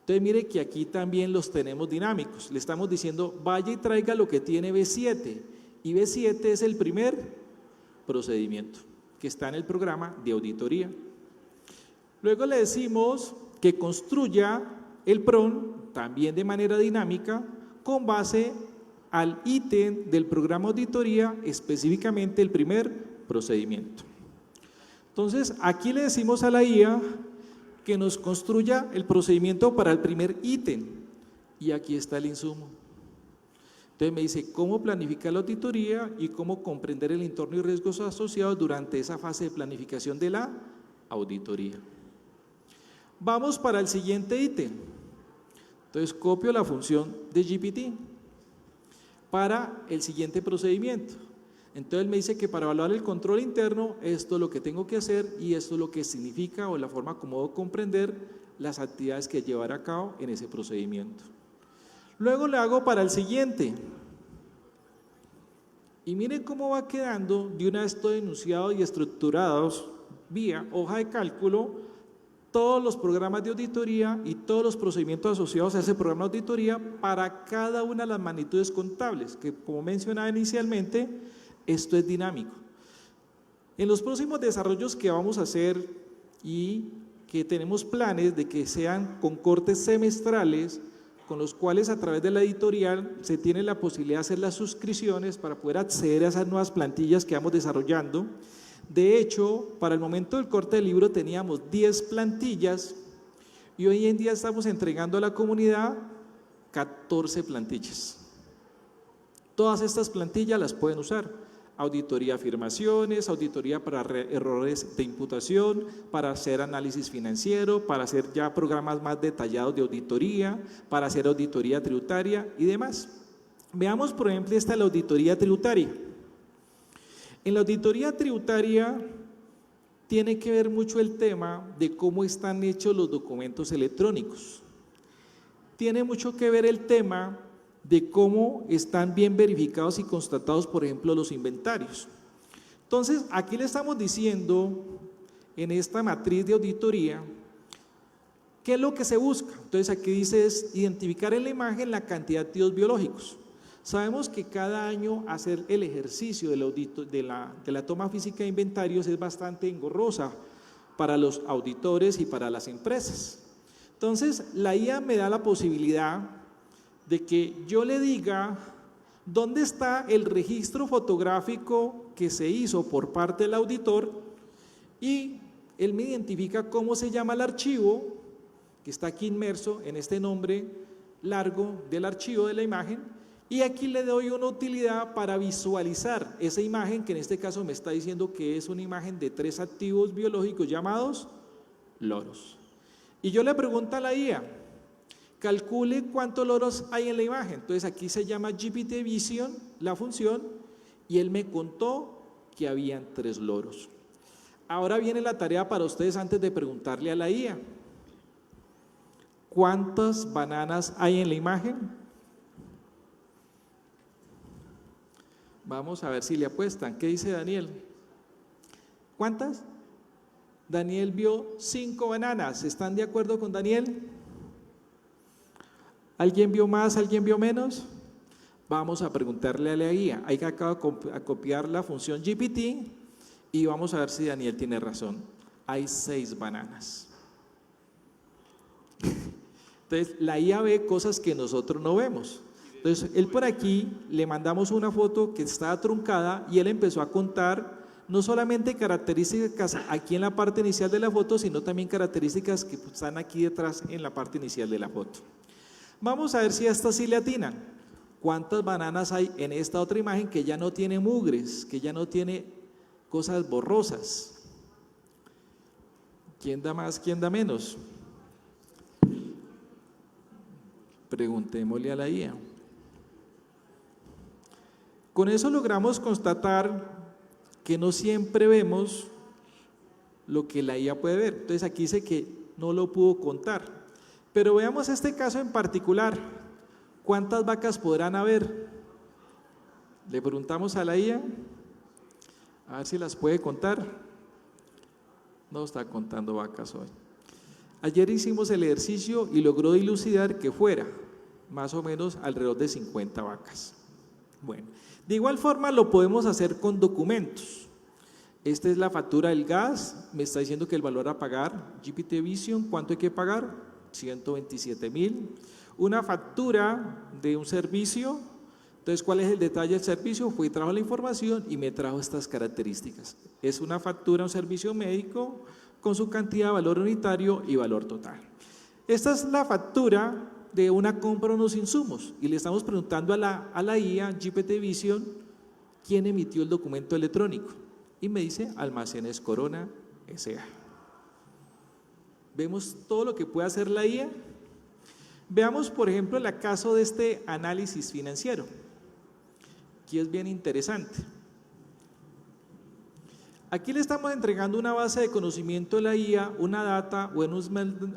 Entonces mire que aquí también los tenemos dinámicos. Le estamos diciendo, vaya y traiga lo que tiene B7, y B7 es el primer procedimiento que está en el programa de auditoría. Luego le decimos que construya el PRON también de manera dinámica con base al ítem del programa auditoría, específicamente el primer procedimiento. Entonces aquí le decimos a la IA que nos construya el procedimiento para el primer ítem, y aquí está el insumo. Entonces me dice cómo planificar la auditoría y cómo comprender el entorno y riesgos asociados durante esa fase de planificación de la auditoría. Vamos para el siguiente ítem. Entonces copio la función de GPT para el siguiente procedimiento. Entonces me dice que para evaluar el control interno, esto es lo que tengo que hacer y esto es lo que significa o la forma como debo comprender las actividades que llevar a cabo en ese procedimiento. Luego le hago para el siguiente. Y miren cómo va quedando de una vez todo enunciado y estructurados vía hoja de cálculo todos los programas de auditoría y todos los procedimientos asociados a ese programa de auditoría para cada una de las magnitudes contables, que como mencionaba inicialmente, esto es dinámico. En los próximos desarrollos que vamos a hacer y que tenemos planes de que sean con cortes semestrales, con los cuales a través de la editorial se tiene la posibilidad de hacer las suscripciones para poder acceder a esas nuevas plantillas que vamos desarrollando. De hecho, para el momento del corte del libro teníamos 10 plantillas y hoy en día estamos entregando a la comunidad 14 plantillas. Todas estas plantillas las pueden usar. Auditoría de afirmaciones, auditoría para errores de imputación, para hacer análisis financiero, para hacer ya programas más detallados de auditoría, para hacer auditoría tributaria y demás. Veamos, por ejemplo, esta es la auditoría tributaria. En la auditoría tributaria tiene que ver mucho el tema de cómo están hechos los documentos electrónicos. Tiene mucho que ver el tema de cómo están bien verificados y constatados, por ejemplo, los inventarios. Entonces, aquí le estamos diciendo en esta matriz de auditoría qué es lo que se busca. Entonces, aquí dice es identificar en la imagen la cantidad de activos biológicos. Sabemos que cada año hacer el ejercicio de la toma física de inventarios es bastante engorrosa para los auditores y para las empresas. Entonces, la IA me da la posibilidad de que yo le diga dónde está el registro fotográfico que se hizo por parte del auditor y él me identifica cómo se llama el archivo, que está aquí inmerso en este nombre largo del archivo de la imagen, y aquí le doy una utilidad para visualizar esa imagen, que en este caso me está diciendo que es una imagen de 3 activos biológicos llamados loros. Y yo le pregunto a la IA, calcule cuántos loros hay en la imagen. Entonces aquí se llama GPT Vision, la función, y él me contó que habían 3 loros. Ahora viene la tarea para ustedes antes de preguntarle a la IA. ¿Cuántas bananas hay en la imagen? Vamos a ver si le apuestan. ¿Qué dice Daniel? ¿Cuántas? Daniel vio 5 bananas. ¿Están de acuerdo con Daniel? ¿Alguien vio más? ¿Alguien vio menos? Vamos a preguntarle a la guía. Hay que acabo de copiar la función GPT y vamos a ver si Daniel tiene razón. Hay 6 bananas. Entonces, la IA ve cosas que nosotros no vemos. Entonces, él por aquí le mandamos una foto que estaba truncada y él empezó a contar no solamente características aquí en la parte inicial de la foto, sino también características que están aquí detrás en la parte inicial de la foto. Vamos a ver si a esta sí le atinan. ¿Cuántas bananas hay en esta otra imagen que ya no tiene mugres, que ya no tiene cosas borrosas? ¿Quién da más, quién da menos? Preguntémosle a la IA. Con eso logramos constatar que no siempre vemos lo que la IA puede ver. Entonces aquí dice que no lo pudo contar. Pero veamos este caso en particular. ¿Cuántas vacas podrán haber? Le preguntamos a la IA, a ver si las puede contar. No está contando vacas hoy. Ayer hicimos el ejercicio y logró dilucidar que fuera más o menos alrededor de 50 vacas. Bueno, de igual forma lo podemos hacer con documentos. Esta es la factura del gas, me está diciendo que el valor a pagar, GPT Vision, ¿cuánto hay que pagar? 127,000. Una factura de un servicio, entonces ¿cuál es el detalle del servicio? Fui y trajo la información y me trajo estas características. Es una factura, un servicio médico con su cantidad, valor unitario y valor total. Esta es la factura de una compra de unos insumos y le estamos preguntando a la IA, GPT Vision, ¿quién emitió el documento electrónico? Y me dice Almacenes Corona S.A. ¿Vemos todo lo que puede hacer la IA? Veamos, por ejemplo, el caso de este análisis financiero, que es bien interesante. Aquí le estamos entregando una base de conocimiento de la IA, una data o en un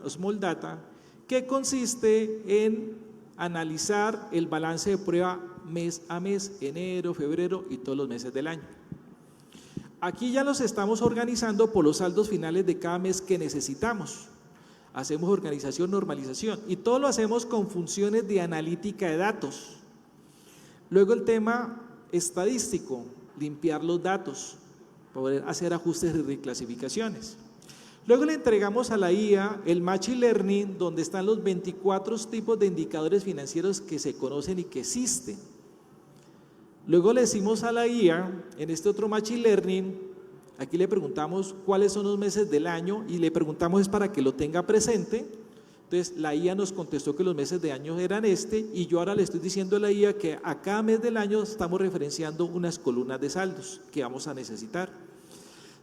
small data, que consiste en analizar el balance de prueba mes a mes, enero, febrero y todos los meses del año. Aquí ya los estamos organizando por los saldos finales de cada mes que necesitamos. Hacemos organización, normalización y todo lo hacemos con funciones de analítica de datos. Luego el tema estadístico, limpiar los datos, poder hacer ajustes y reclasificaciones. Luego le entregamos a la IA el Machine Learning, donde están los 24 tipos de indicadores financieros que se conocen y que existen. Luego le decimos a la IA, en este otro Machine Learning, aquí le preguntamos cuáles son los meses del año y le preguntamos es para que lo tenga presente. Entonces la IA nos contestó que los meses de año eran y yo ahora le estoy diciendo a la IA que a cada mes del año estamos referenciando unas columnas de saldos que vamos a necesitar.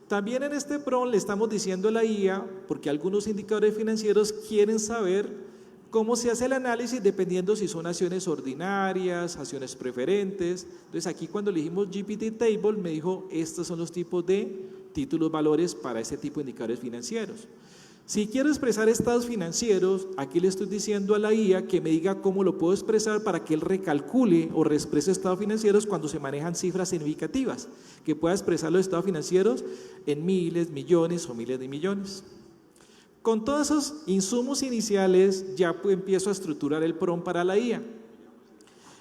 También en este PRON le estamos diciendo a la IA, porque algunos indicadores financieros quieren saber cómo se hace el análisis dependiendo si son acciones ordinarias, acciones preferentes. Entonces aquí cuando le dijimos GPT Table me dijo estos son los tipos de títulos valores para este tipo de indicadores financieros. Si quiero expresar estados financieros, aquí le estoy diciendo a la IA que me diga cómo lo puedo expresar para que él recalcule o reexprese estados financieros cuando se manejan cifras significativas, que pueda expresar los estados financieros en miles, millones o miles de millones. Con todos esos insumos iniciales ya empiezo a estructurar el prompt para la IA.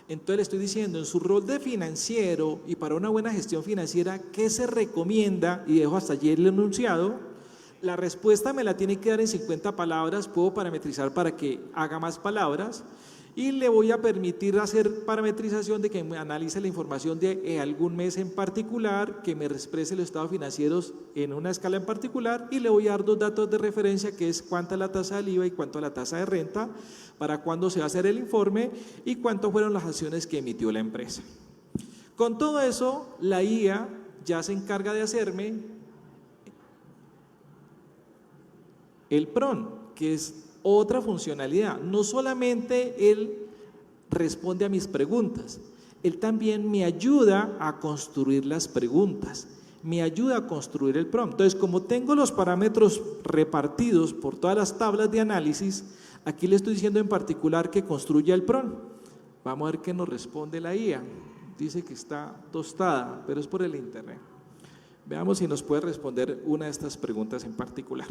Entonces le estoy diciendo en su rol de financiero y para una buena gestión financiera, ¿qué se recomienda? Y dejo hasta allí el enunciado. La respuesta me la tiene que dar en 50 palabras, puedo parametrizar para que haga más palabras y le voy a permitir hacer parametrización de que me analice la información de algún mes en particular, que me exprese los estados financieros en una escala en particular y le voy a dar dos datos de referencia que es cuánta es la tasa del IVA y cuánto es la tasa de renta, para cuándo se va a hacer el informe y cuánto fueron las acciones que emitió la empresa. Con todo eso, la IA ya se encarga de hacerme el PRON, que es otra funcionalidad. No solamente él responde a mis preguntas, él también me ayuda a construir las preguntas, me ayuda a construir el prompt. Entonces, como tengo los parámetros repartidos por todas las tablas de análisis, aquí le estoy diciendo en particular que construya el prompt. Vamos a ver qué nos responde la IA. Dice que está tostada, pero es por el internet. Veamos si nos puede responder una de estas preguntas en particular.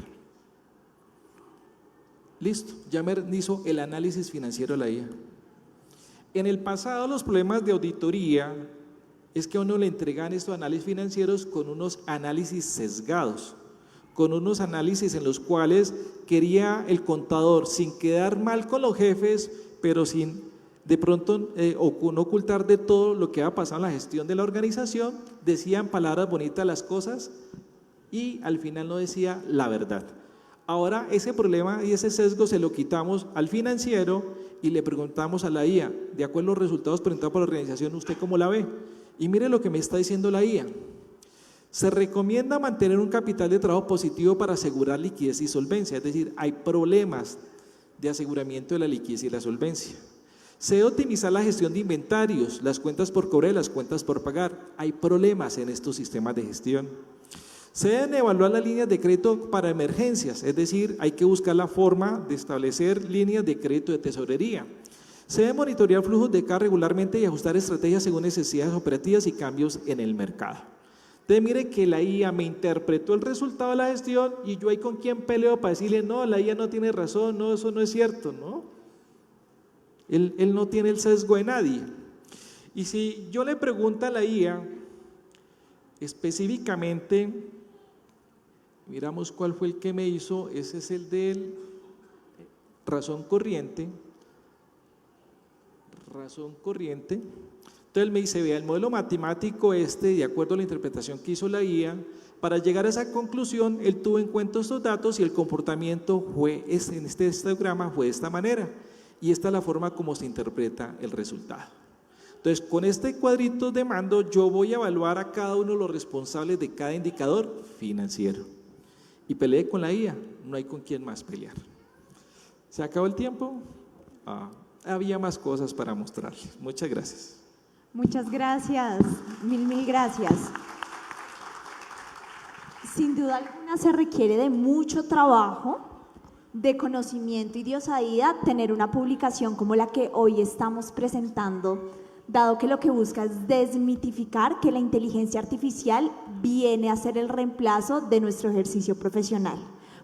Listo, ya me hizo el análisis financiero de la IA. En el pasado los problemas de auditoría es que a uno le entregan estos análisis financieros con unos análisis sesgados, con unos análisis en los cuales quería el contador, sin quedar mal con los jefes, pero sin de pronto no ocultar de todo lo que ha pasado en la gestión de la organización, decían palabras bonitas las cosas y al final no decía la verdad. Ahora ese problema y ese sesgo se lo quitamos al financiero y le preguntamos a la IA, de acuerdo a los resultados presentados por la organización, ¿usted cómo la ve? Y mire lo que me está diciendo la IA. Se recomienda mantener un capital de trabajo positivo para asegurar liquidez y solvencia, es decir, hay problemas de aseguramiento de la liquidez y la solvencia. Se debe optimizar la gestión de inventarios, las cuentas por cobrar y las cuentas por pagar. Hay problemas en estos sistemas de gestión. Se deben evaluar las líneas de crédito para emergencias, es decir, hay que buscar la forma de establecer líneas de crédito de tesorería. Se deben monitorear flujos de caja regularmente y ajustar estrategias según necesidades operativas y cambios en el mercado. Entonces mire que la IA me interpretó el resultado de la gestión y yo ahí con quién peleo para decirle, no, la IA no tiene razón, no, eso no es cierto, ¿no? Él no tiene el sesgo de nadie. Y si yo le pregunto a la IA, específicamente, miramos cuál fue el que me hizo, ese es el del razón corriente. Entonces me dice, vea, el modelo matemático de acuerdo a la interpretación que hizo la IA, para llegar a esa conclusión, él tuvo en cuenta estos datos y el comportamiento en este histograma fue de esta manera. Y esta es la forma como se interpreta el resultado. Entonces, con este cuadrito de mando, yo voy a evaluar a cada uno de los responsables de cada indicador financiero. Y peleé con la IA, no hay con quién más pelear. ¿Se acabó el tiempo? Había más cosas para mostrarles. Muchas gracias. Muchas gracias, mil gracias. Sin duda alguna se requiere de mucho trabajo, de conocimiento y de osadía tener una publicación como la que hoy estamos presentando, dado que lo que busca es desmitificar que la inteligencia artificial viene a ser el reemplazo de nuestro ejercicio profesional.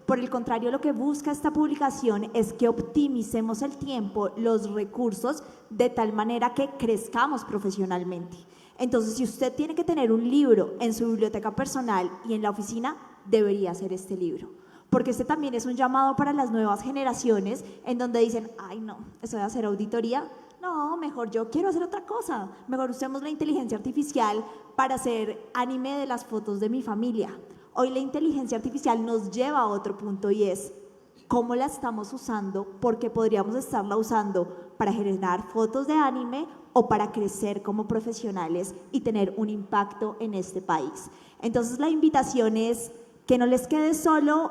Por el contrario, lo que busca esta publicación es que optimicemos el tiempo, los recursos, de tal manera que crezcamos profesionalmente. Entonces, si usted tiene que tener un libro en su biblioteca personal y en la oficina, debería ser este libro. Porque este también es un llamado para las nuevas generaciones en donde dicen, ay no, eso de hacer auditoría, no, mejor yo quiero hacer otra cosa. Mejor usemos la inteligencia artificial para hacer anime de las fotos de mi familia. Hoy la inteligencia artificial nos lleva a otro punto y es cómo la estamos usando, porque podríamos estarla usando para generar fotos de anime o para crecer como profesionales y tener un impacto en este país. Entonces la invitación es que no les quede solo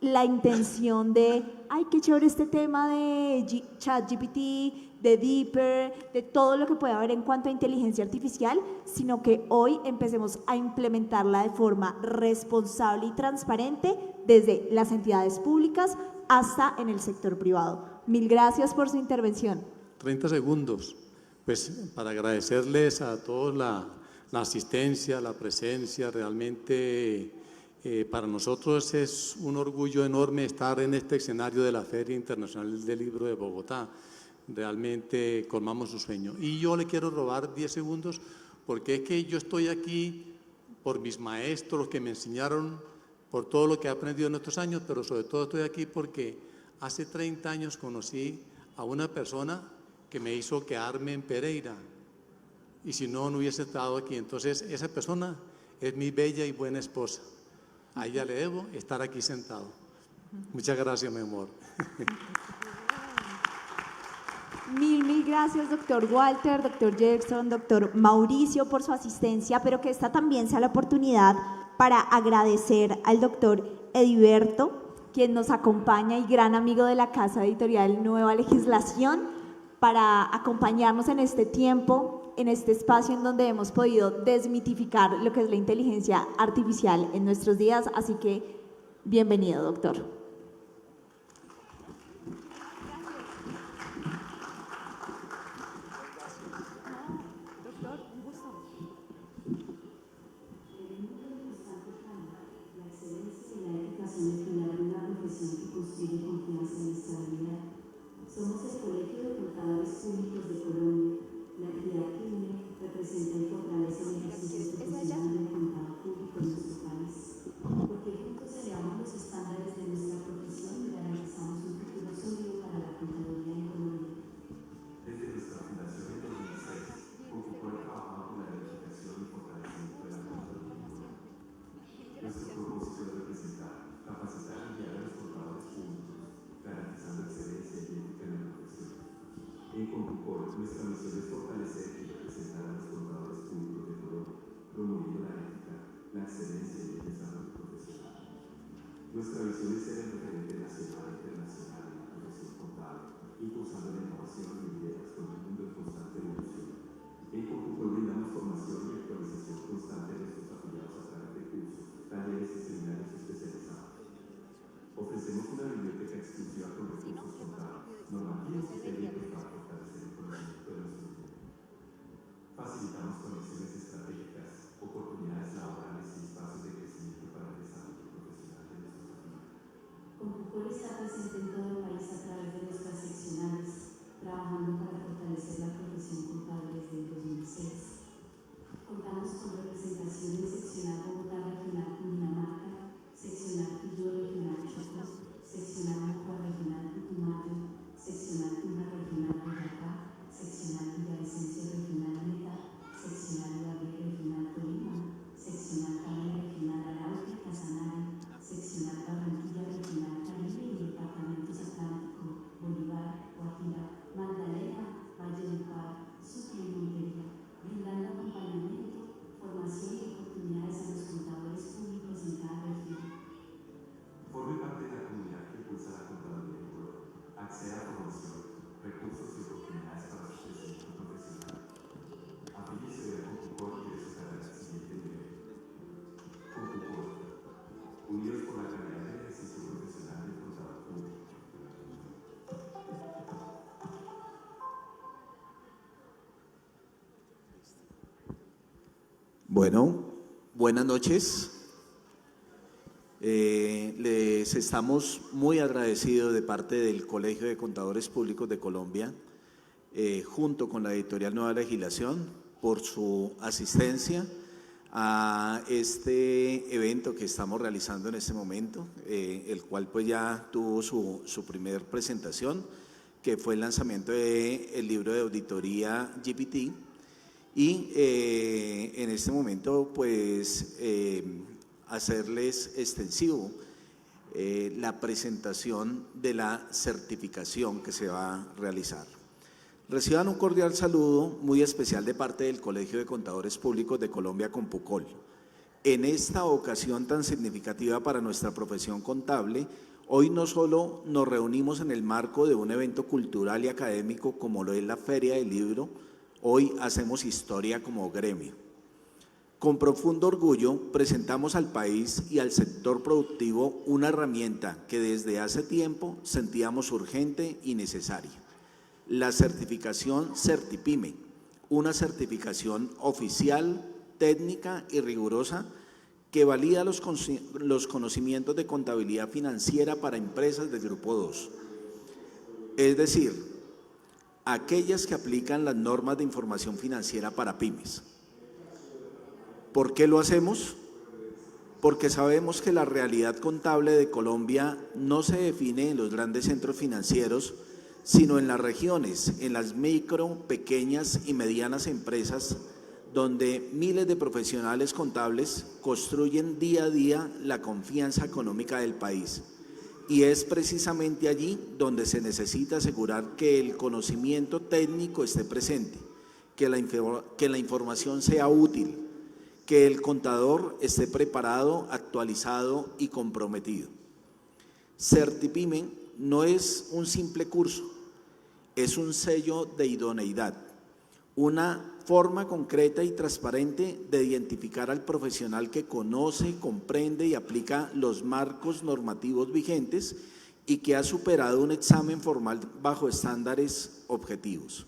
la intención de, ay, qué chévere este tema de ChatGPT, de Deeper, de todo lo que puede haber en cuanto a inteligencia artificial, sino que hoy empecemos a implementarla de forma responsable y transparente desde las entidades públicas hasta en el sector privado. Mil gracias por su intervención. 30 segundos. Pues para agradecerles a todos la asistencia, la presencia, realmente para nosotros es un orgullo enorme estar en este escenario de la Feria Internacional del Libro de Bogotá. Realmente colmamos su sueño. Y yo le quiero robar 10 segundos porque es que yo estoy aquí por mis maestros, los que me enseñaron, por todo lo que he aprendido en estos años, pero sobre todo estoy aquí porque hace 30 años conocí a una persona que me hizo quedarme en Pereira y si no, no hubiese estado aquí. Entonces, esa persona es mi bella y buena esposa. A ella le debo estar aquí sentado. Muchas gracias, mi amor. Mil gracias, doctor Walter, doctor Jackson, doctor Mauricio, por su asistencia, pero que esta también sea la oportunidad para agradecer al doctor Ediberto, quien nos acompaña y gran amigo de la Casa Editorial Nueva Legislación, para acompañarnos en este tiempo, en este espacio en donde hemos podido desmitificar lo que es la inteligencia artificial en nuestros días. Así que, bienvenido, doctor. Somos el Colegio de Contadores Públicos de Colombia. La entidad que une, representa y fortalece el ejercicio profesional del contador público en nuestro país. Porque juntos elevamos los estándares de nuestra profesión y garantizamos un futuro sólido para la contaduría en Colombia. Desde nuestra fundación en 2006, ocupó el trabajo con la verificación y fortalecimiento de la contaduría en Colombia. Nuestro propósito es representar, capacitar y guiar a los contadores públicos, garantizando excelencia y ética en la profesión. En Concupor, nuestra misión es fortalecer y representar a los contadores públicos de Colombia, promoviendo la ética, la excelencia y el desarrollo profesional. Nuestra visión es ser el referente nacional e internacional en la profesión contable, impulsando la innovación y ideas con el mundo en constante evolución. En Concupor brindamos formación y actualización constante de nuestros afiliados a través de cursos, talleres y seminarios especializados. Ofrecemos una biblioteca Compucol está presente en todo el país a través de nuestras seccionales, trabajando para fortalecer la profesión contable desde el 2006. Contamos con representación en seccional Bogotá Regional Cundinamarca, seccional Quindío Regional Chocó, seccional Macua Regional Putumayo, seccional Tuna Regional Boyacá, seccional Villavicencio Regional Meta, seccional Ibagué Regional Tolima, seccional Cali Regional Arauca y Casanare, seccional Barranquilla Regional Caribe y departamentos Atlántico, Bolívar, Guajira, Magdalena, Valledupar, Sucre y Montería, brindando acompañamiento, formación y oportunidades a los contadores públicos en cada región. Forme parte de la comunidad que impulsa la contaduría en Colombia. Acceda a formación, recursos y oportunidades para su crecimiento profesional. Afíliese a Compucol y de su carrera al siguiente nivel. Compucol, unidos por la calidad del ejercicio profesional del contador público. Bueno, buenas noches. Les estamos muy agradecidos de parte del Colegio de Contadores Públicos de Colombia, junto con la editorial Nueva Legislación, por su asistencia a este evento que estamos realizando en este momento, el cual pues ya tuvo su primer presentación, que fue el lanzamiento del libro de auditoría GPT. Y en este momento, pues, hacerles extensivo la presentación de la certificación que se va a realizar. Reciban un cordial saludo muy especial de parte del Colegio de Contadores Públicos de Colombia, Compucol. En esta ocasión tan significativa para nuestra profesión contable, hoy no solo nos reunimos en el marco de un evento cultural y académico como lo es la Feria del Libro, hoy hacemos historia como gremio. Con profundo orgullo presentamos al país y al sector productivo una herramienta que desde hace tiempo sentíamos urgente y necesaria: la certificación CertiPyme, una certificación oficial, técnica y rigurosa que valida los conocimientos de contabilidad financiera para empresas del Grupo 2, es decir, aquellas que aplican las normas de información financiera para pymes. ¿Por qué lo hacemos? Porque sabemos que la realidad contable de Colombia no se define en los grandes centros financieros, sino en las regiones, en las micro, pequeñas y medianas empresas, donde miles de profesionales contables construyen día a día la confianza económica del país. Y es precisamente allí donde se necesita asegurar que el conocimiento técnico esté presente, que la información sea útil, que el contador esté preparado, actualizado y comprometido. CertiPyme no es un simple curso, es un sello de idoneidad, una forma concreta y transparente de identificar al profesional que conoce, comprende y aplica los marcos normativos vigentes y que ha superado un examen formal bajo estándares objetivos.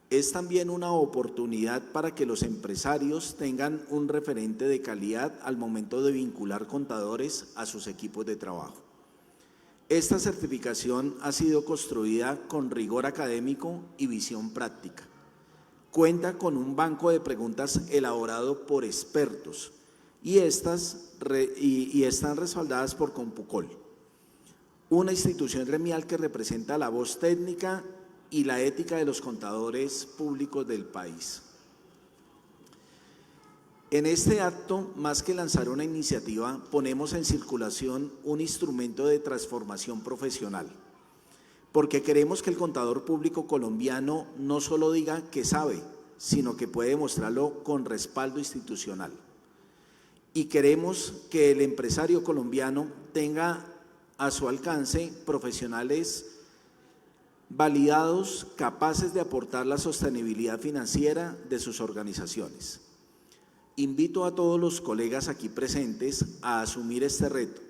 Es también una oportunidad para que los empresarios tengan un referente de calidad al momento de vincular contadores a sus equipos de trabajo. Esta certificación ha sido construida con rigor académico y visión práctica. Cuenta con un banco de preguntas elaborado por expertos y están respaldadas por Compucol, una institución gremial que representa la voz técnica y la ética de los contadores públicos del país. En este acto, más que lanzar una iniciativa, ponemos en circulación un instrumento de transformación profesional, porque queremos que el contador público colombiano no solo diga que sabe, sino que puede demostrarlo con respaldo institucional. Y queremos que el empresario colombiano tenga a su alcance profesionales validados, capaces de aportar la sostenibilidad financiera de sus organizaciones. Invito a todos los colegas aquí presentes a asumir este reto,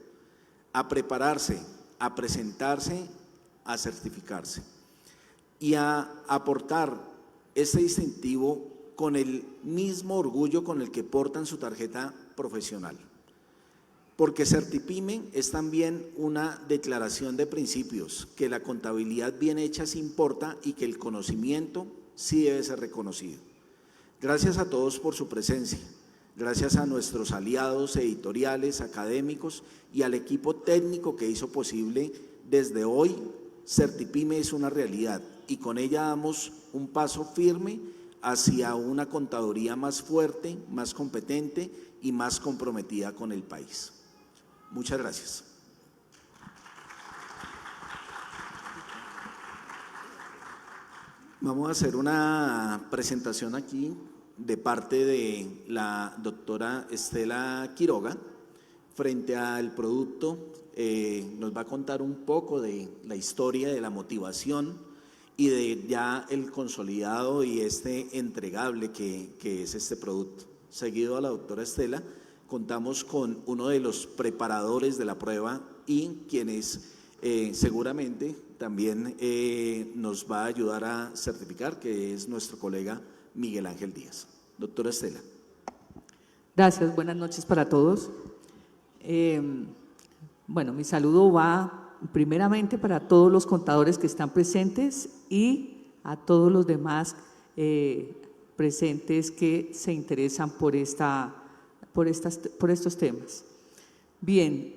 a prepararse, a presentarse, a certificarse y a aportar este distintivo con el mismo orgullo con el que portan su tarjeta profesional. Porque Certipyme es también una declaración de principios, que la contabilidad bien hecha sí importa y que el conocimiento sí debe ser reconocido. Gracias a todos por su presencia, gracias a nuestros aliados editoriales, académicos y al equipo técnico que hizo posible desde hoy Certipyme es una realidad y con ella damos un paso firme hacia una contaduría más fuerte, más competente y más comprometida con el país. Muchas gracias. Vamos a hacer una presentación aquí de parte de la doctora Estela Quiroga frente al producto. Nos va a contar un poco de la historia, de la motivación y de ya el consolidado y este entregable que es este producto. Seguido a la doctora Estela, contamos con uno de los preparadores de la prueba y quienes seguramente también nos va a ayudar a certificar, que es nuestro colega Miguel Ángel Díaz. Doctora Estela. Gracias, buenas noches para todos. Bueno, mi saludo va primeramente para todos los contadores que están presentes y a todos los demás presentes que se interesan por estos temas. Bien,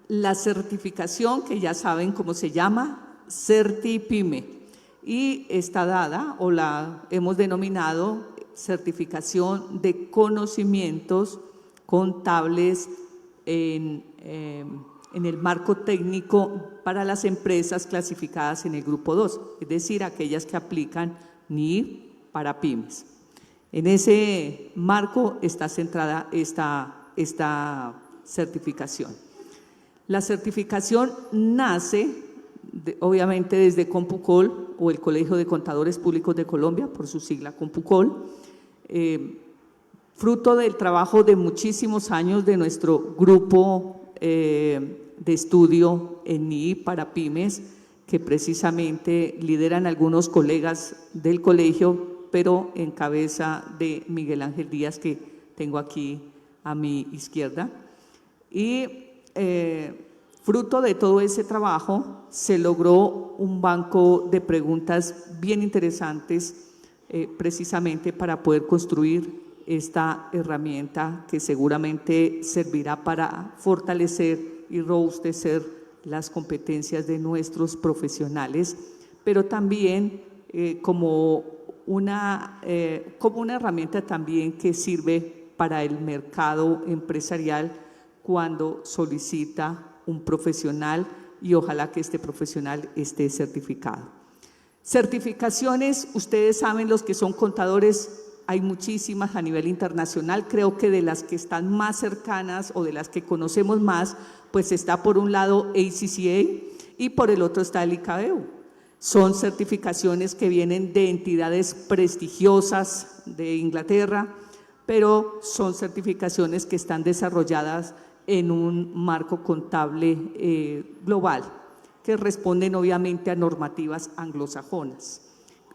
la certificación, que ya saben cómo se llama, Certipyme, y está dada o la hemos denominado certificación de conocimientos contables en el marco técnico para las empresas clasificadas en el grupo 2, es decir, aquellas que aplican NII para pymes. En ese marco está centrada esta certificación. La certificación nace, obviamente, desde Compucol o el Colegio de Contadores Públicos de Colombia, por su sigla Compucol, fruto del trabajo de muchísimos años de nuestro grupo de estudio en NII para pymes, que precisamente lideran algunos colegas del colegio, pero en cabeza de Miguel Ángel Díaz, que tengo aquí a mi izquierda. Y fruto de todo ese trabajo se logró un banco de preguntas bien interesantes precisamente para poder construir esta herramienta que seguramente servirá para fortalecer y robustecer las competencias de nuestros profesionales, pero también como una herramienta también que sirve para el mercado empresarial cuando solicita un profesional y ojalá que este profesional esté certificado. Certificaciones, ustedes saben, los que son contadores, hay muchísimas a nivel internacional. Creo que de las que están más cercanas o de las que conocemos más, pues está por un lado ACCA y por el otro está el ICABEU. Son certificaciones que vienen de entidades prestigiosas de Inglaterra, pero son certificaciones que están desarrolladas en un marco contable global, que responden obviamente a normativas anglosajonas.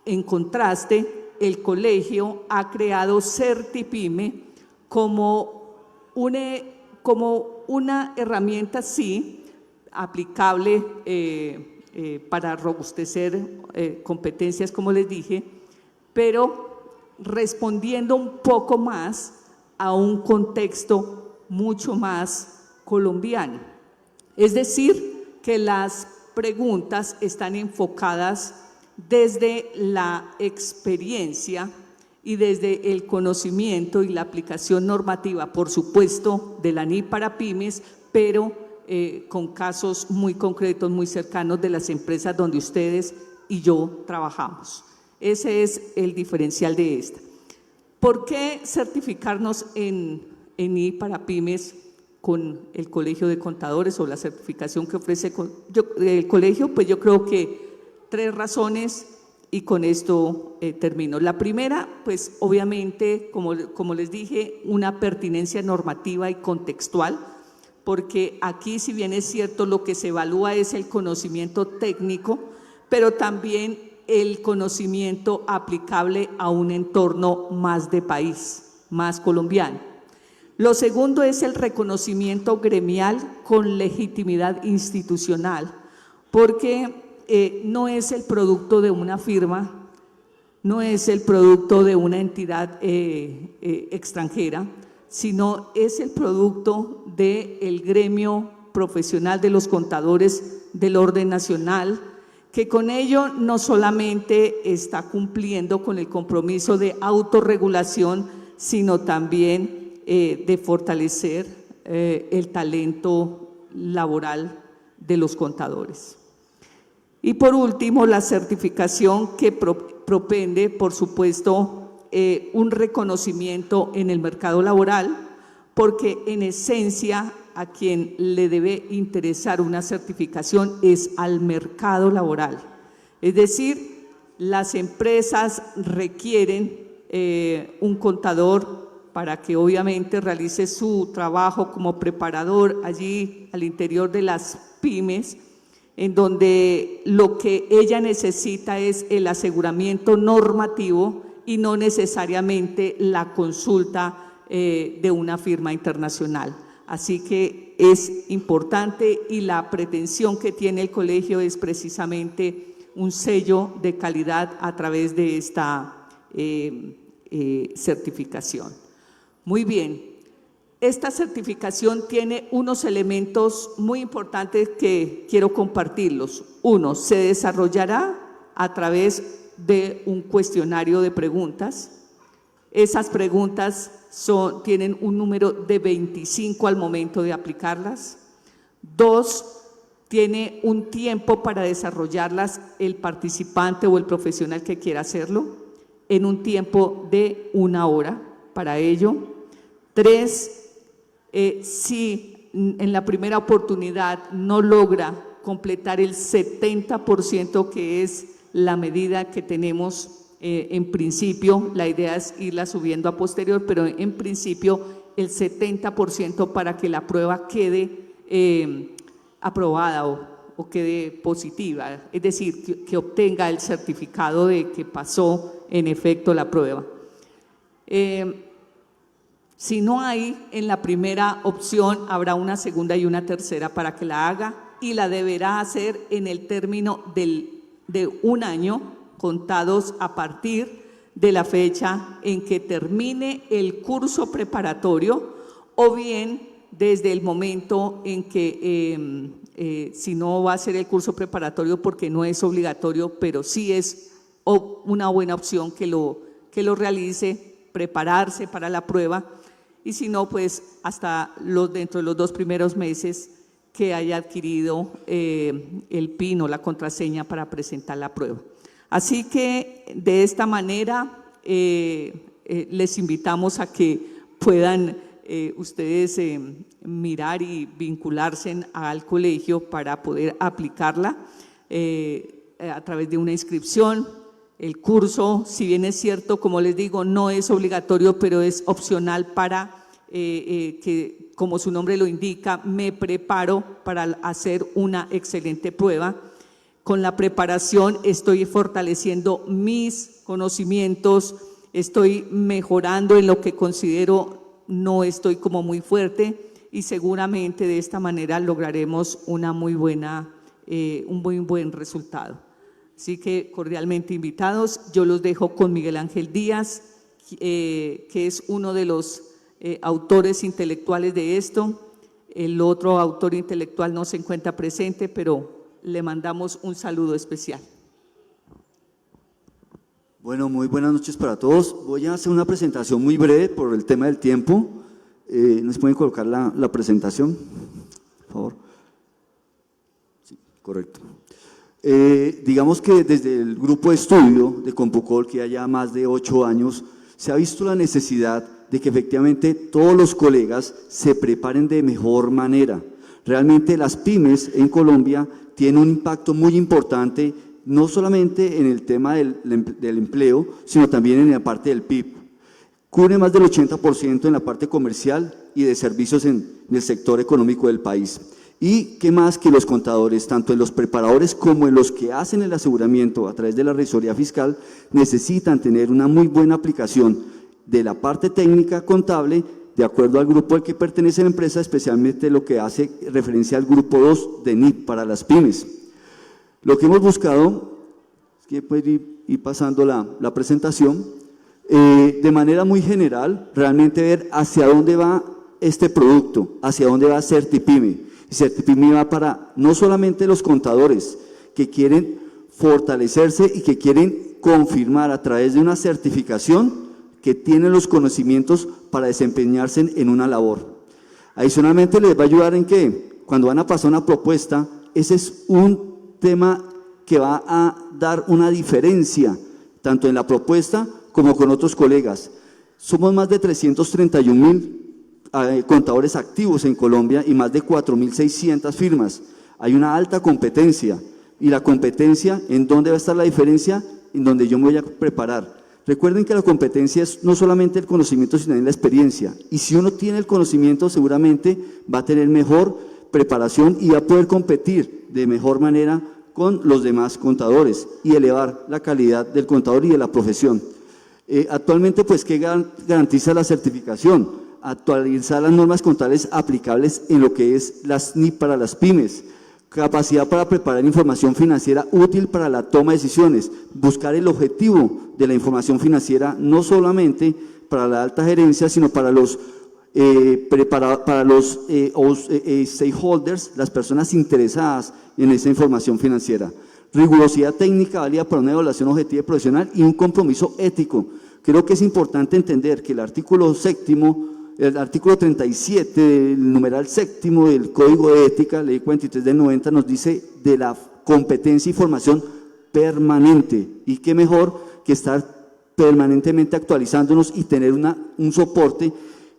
En contraste, el colegio ha creado Certipyme como una herramienta, sí, aplicable para robustecer competencias, como les dije, pero respondiendo un poco más a un contexto mucho más colombiano. Es decir, que las preguntas están enfocadas desde la experiencia y desde el conocimiento y la aplicación normativa, por supuesto, de la NII para pymes, pero con casos muy concretos, muy cercanos de las empresas donde ustedes y yo trabajamos. Ese es el diferencial de esta. ¿Por qué certificarnos en NII para pymes con el Colegio de Contadores o la certificación que ofrece el colegio? Pues yo creo que 3 razones y con esto termino. La primera, pues obviamente, como les dije, una pertinencia normativa y contextual, porque aquí, si bien es cierto, lo que se evalúa es el conocimiento técnico, pero también el conocimiento aplicable a un entorno más de país, más colombiano. Lo segundo es el reconocimiento gremial con legitimidad institucional, porque no es el producto de una firma, no es el producto de una entidad extranjera, sino es el producto del gremio profesional de los contadores del orden nacional, que con ello no solamente está cumpliendo con el compromiso de autorregulación, sino también de fortalecer el talento laboral de los contadores. Y por último, la certificación que propende, por supuesto, un reconocimiento en el mercado laboral, porque en esencia a quien le debe interesar una certificación es al mercado laboral. Es decir, las empresas requieren un contador para que obviamente realice su trabajo como preparador allí al interior de las pymes, en donde lo que ella necesita es el aseguramiento normativo y no necesariamente la consulta de una firma internacional. Así que es importante, y la pretensión que tiene el colegio es precisamente un sello de calidad a través de esta certificación. Muy bien, esta certificación tiene unos elementos muy importantes que quiero compartirlos. Uno, se desarrollará a través de un cuestionario de preguntas. Esas preguntas tienen un número de 25 al momento de aplicarlas. 2, tiene un tiempo para desarrollarlas el participante o el profesional que quiera hacerlo, en un tiempo de 1 hora para ello. 3, si en la primera oportunidad no logra completar el 70%, que es la medida que tenemos en principio, la idea es irla subiendo a posterior, pero en principio el 70% para que la prueba quede aprobada o quede positiva, es decir, que obtenga el certificado de que pasó en efecto la prueba. Si no hay en la primera opción, habrá una segunda y una tercera para que la haga, y la deberá hacer en el término de 1 año, contados a partir de la fecha en que termine el curso preparatorio, o bien desde el momento en que, si no va a ser el curso preparatorio porque no es obligatorio, pero sí es una buena opción que lo realice, prepararse para la prueba, y si no, pues hasta dentro de los 2 primeros meses que haya adquirido el PIN o la contraseña para presentar la prueba. Así que de esta manera les invitamos a que puedan ustedes mirar y vincularse al colegio para poder aplicarla a través de una inscripción. El curso, si bien es cierto, como les digo, no es obligatorio, pero es opcional para que, como su nombre lo indica, me preparo para hacer una excelente prueba. Con la preparación estoy fortaleciendo mis conocimientos, estoy mejorando en lo que considero no estoy como muy fuerte, y seguramente de esta manera lograremos un muy buen resultado. Así que cordialmente invitados. Yo los dejo con Miguel Ángel Díaz, que es uno de los autores intelectuales de esto. El otro autor intelectual no se encuentra presente, pero le mandamos un saludo especial. Bueno, muy buenas noches para todos. Voy a hacer una presentación muy breve por el tema del tiempo. ¿Nos pueden colocar la presentación, por favor? Sí, correcto. Digamos que desde el grupo de estudio de Compucol, que ya más de 8 años, se ha visto la necesidad de que efectivamente todos los colegas se preparen de mejor manera. Realmente las pymes en Colombia tienen un impacto muy importante, no solamente en el tema del empleo, sino también en la parte del PIB. cubre más del 80% en la parte comercial y de servicios en el sector económico del país. Y qué más que los contadores, tanto en los preparadores como en los que hacen el aseguramiento a través de la revisoría fiscal, necesitan tener una muy buena aplicación de la parte técnica contable de acuerdo al grupo al que pertenece la empresa, especialmente lo que hace referencia al grupo 2 de NIP para las pymes. Lo que hemos buscado, es que puede ir pasando la presentación, de manera muy general, realmente ver hacia dónde va este producto, hacia dónde va Certipyme. Y Certipyme va para no solamente los contadores que quieren fortalecerse y que quieren confirmar a través de una certificación que tienen los conocimientos para desempeñarse en una labor. Adicionalmente les va a ayudar en que cuando van a pasar una propuesta, ese es un tema que va a dar una diferencia tanto en la propuesta como con otros colegas. Somos más de 331.000 contadores activos en Colombia y más de 4.600 firmas. Hay una alta competencia y la competencia, ¿en dónde va a estar la diferencia? En donde yo me voy a preparar. Recuerden que la competencia es no solamente el conocimiento, sino también la experiencia. Y si uno tiene el conocimiento, seguramente va a tener mejor preparación y va a poder competir de mejor manera con los demás contadores y elevar la calidad del contador y de la profesión. Actualmente, pues, ¿qué garantiza la certificación? Actualizar las normas contables aplicables en lo que es las NIP para las pymes, capacidad para preparar información financiera útil para la toma de decisiones, buscar el objetivo de la información financiera no solamente para la alta gerencia, sino para los stakeholders, las personas interesadas en esa información financiera. Rigurosidad técnica válida para una evaluación objetiva y profesional y un compromiso ético. Creo que es importante entender que el artículo 37 del numeral séptimo del Código de Ética, Ley 43 del 90, nos dice de la competencia y formación permanente. Y qué mejor que estar permanentemente actualizándonos y tener un soporte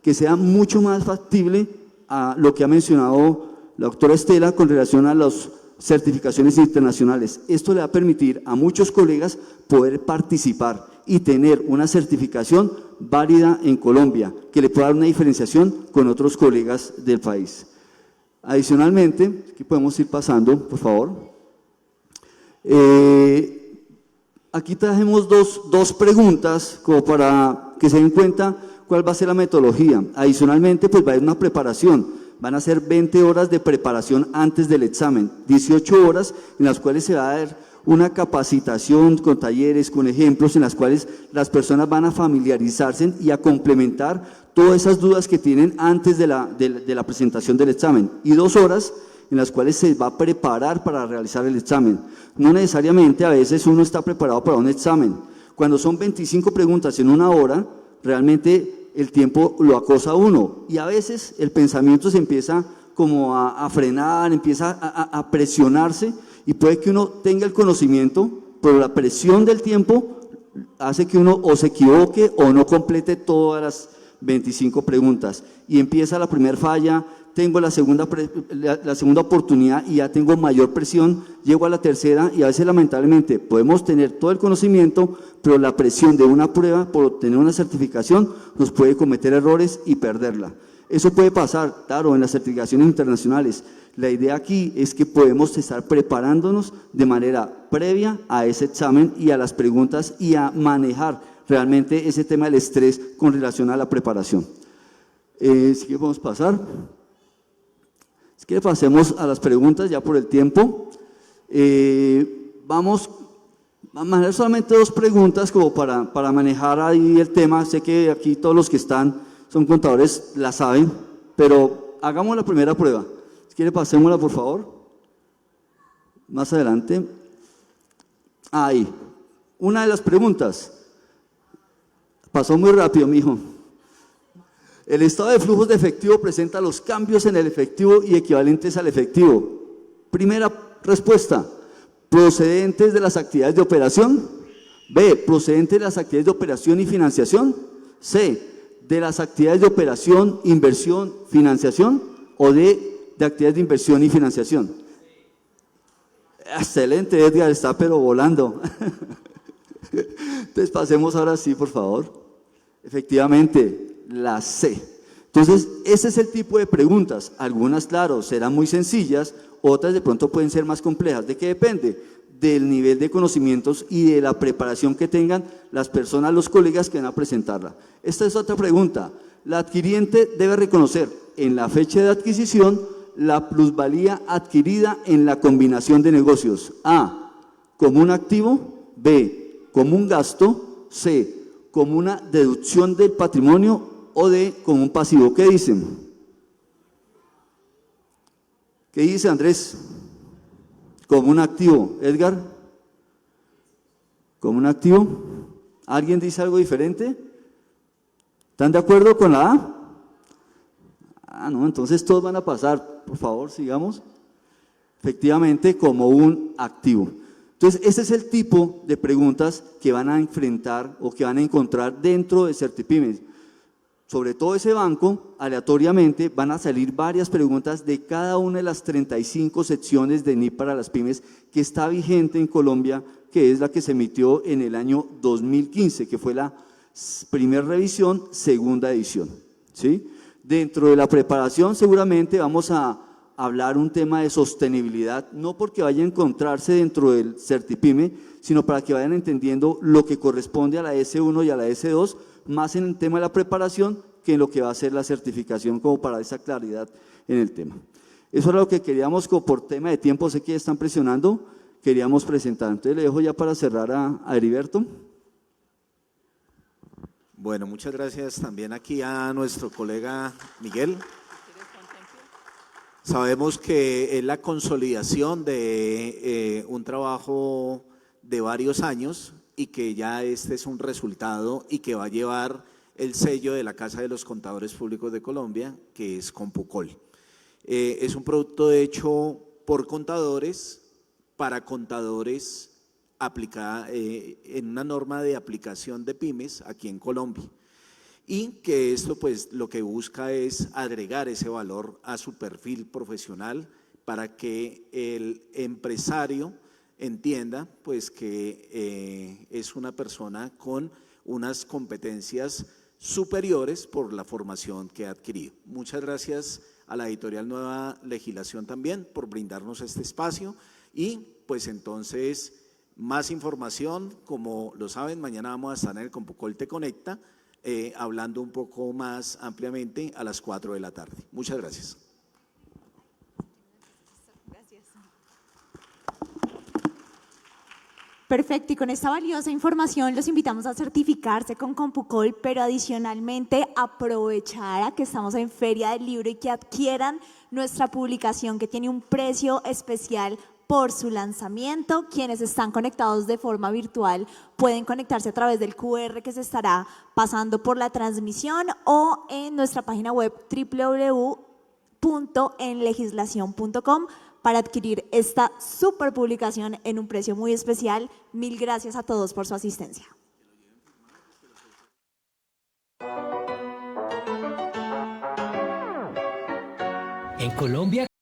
que sea mucho más factible a lo que ha mencionado la doctora Estela con relación a las certificaciones internacionales. Esto le va a permitir a muchos colegas poder participar y tener una certificación válida en Colombia, que le pueda dar una diferenciación con otros colegas del país. Adicionalmente, aquí podemos ir pasando, por favor. Aquí trajimos dos preguntas como para que se den cuenta cuál va a ser la metodología. Adicionalmente, pues va a haber una preparación. Van a ser 20 horas de preparación antes del examen, 18 horas en las cuales se va a dar una capacitación con talleres, con ejemplos, en las cuales las personas van a familiarizarse y a complementar todas esas dudas que tienen antes de la presentación del examen. Y 2 horas en las cuales se va a preparar para realizar el examen. No necesariamente a veces uno está preparado para un examen. Cuando son 25 preguntas en 1 hora, realmente el tiempo lo acosa a uno y a veces el pensamiento se empieza como a frenar, empieza a presionarse y puede que uno tenga el conocimiento, pero la presión del tiempo hace que uno o se equivoque o no complete todas las 25 preguntas y empieza la primera falla, tengo la segunda oportunidad y ya tengo mayor presión, llego a la tercera y a veces lamentablemente podemos tener todo el conocimiento, pero la presión de una prueba por obtener una certificación nos puede cometer errores y perderla. Eso puede pasar, claro, en las certificaciones internacionales. La idea aquí es que podemos estar preparándonos de manera previa a ese examen y a las preguntas y a manejar realmente ese tema del estrés con relación a la preparación. Si que vamos a pasar. Si quiere pasemos a las preguntas ya por el tiempo. Vamos a manejar solamente 2 preguntas como para manejar ahí el tema. Sé que aquí todos los que son contadores la saben, pero hagamos la primera prueba. Si quiere pasémosla por favor. Más adelante. Ahí. Una de las preguntas. Pasó muy rápido, mijo. El estado de flujos de efectivo presenta los cambios en el efectivo y equivalentes al efectivo. Primera respuesta, procedentes de las actividades de operación. B, procedentes de las actividades de operación y financiación. C, de las actividades de operación, inversión, financiación. O D, de actividades de inversión y financiación. Excelente, Edgar, está pero volando. Entonces pasemos ahora sí, por favor. Efectivamente, la C. Entonces, ese es el tipo de preguntas. Algunas, claro, serán muy sencillas, otras de pronto pueden ser más complejas. ¿De qué depende? Del nivel de conocimientos y de la preparación que tengan las personas, los colegas que van a presentarla. Esta es otra pregunta. La adquiriente debe reconocer en la fecha de adquisición la plusvalía adquirida en la combinación de negocios. A, como un activo. B, como un gasto. C, como una deducción del patrimonio. O D, como un pasivo. ¿Qué dicen? ¿Qué dice Andrés? Como un activo. Edgar, como un activo. ¿Alguien dice algo diferente? ¿Están de acuerdo con la A? Ah, no, entonces todos van a pasar. Por favor, sigamos. Efectivamente, como un activo. Entonces, ese es el tipo de preguntas que van a enfrentar o que van a encontrar dentro de Certipymes. Sobre todo ese banco, aleatoriamente, van a salir varias preguntas de cada una de las 35 secciones de NIP para las pymes que está vigente en Colombia, que es la que se emitió en el año 2015, que fue la primera revisión, segunda edición, ¿sí? Dentro de la preparación seguramente vamos a hablar un tema de sostenibilidad, no porque vaya a encontrarse dentro del Certipyme, sino para que vayan entendiendo lo que corresponde a la S1 y a la S2, más en el tema de la preparación que en lo que va a ser la certificación, como para esa claridad en el tema. Eso era lo que queríamos, como por tema de tiempo, sé que están presionando, queríamos presentar. Entonces le dejo ya para cerrar a Heriberto. Bueno, muchas gracias también aquí a nuestro colega Miguel. Sabemos que es la consolidación de un trabajo de varios años y que ya este es un resultado y que va a llevar el sello de la Casa de los Contadores Públicos de Colombia, que es Compucol. Es un producto hecho por contadores, para contadores, aplicada en una norma de aplicación de pymes aquí en Colombia. Y que esto pues lo que busca es agregar ese valor a su perfil profesional para que el empresario entienda pues que es una persona con unas competencias superiores por la formación que ha adquirido. Muchas gracias a la editorial Nueva Legislación también por brindarnos este espacio y pues entonces más información, como lo saben, mañana vamos a estar en el Compucol Te Conecta hablando un poco más ampliamente a las 4 de la tarde. Muchas gracias. Perfecto, y con esta valiosa información los invitamos a certificarse con Compucol, pero adicionalmente aprovechar a que estamos en Feria del Libro y que adquieran nuestra publicación que tiene un precio especial por su lanzamiento. Quienes están conectados de forma virtual pueden conectarse a través del QR que se estará pasando por la transmisión o en nuestra página web www.enlegislacion.com para adquirir esta super publicación en un precio muy especial. Mil gracias a todos por su asistencia. En Colombia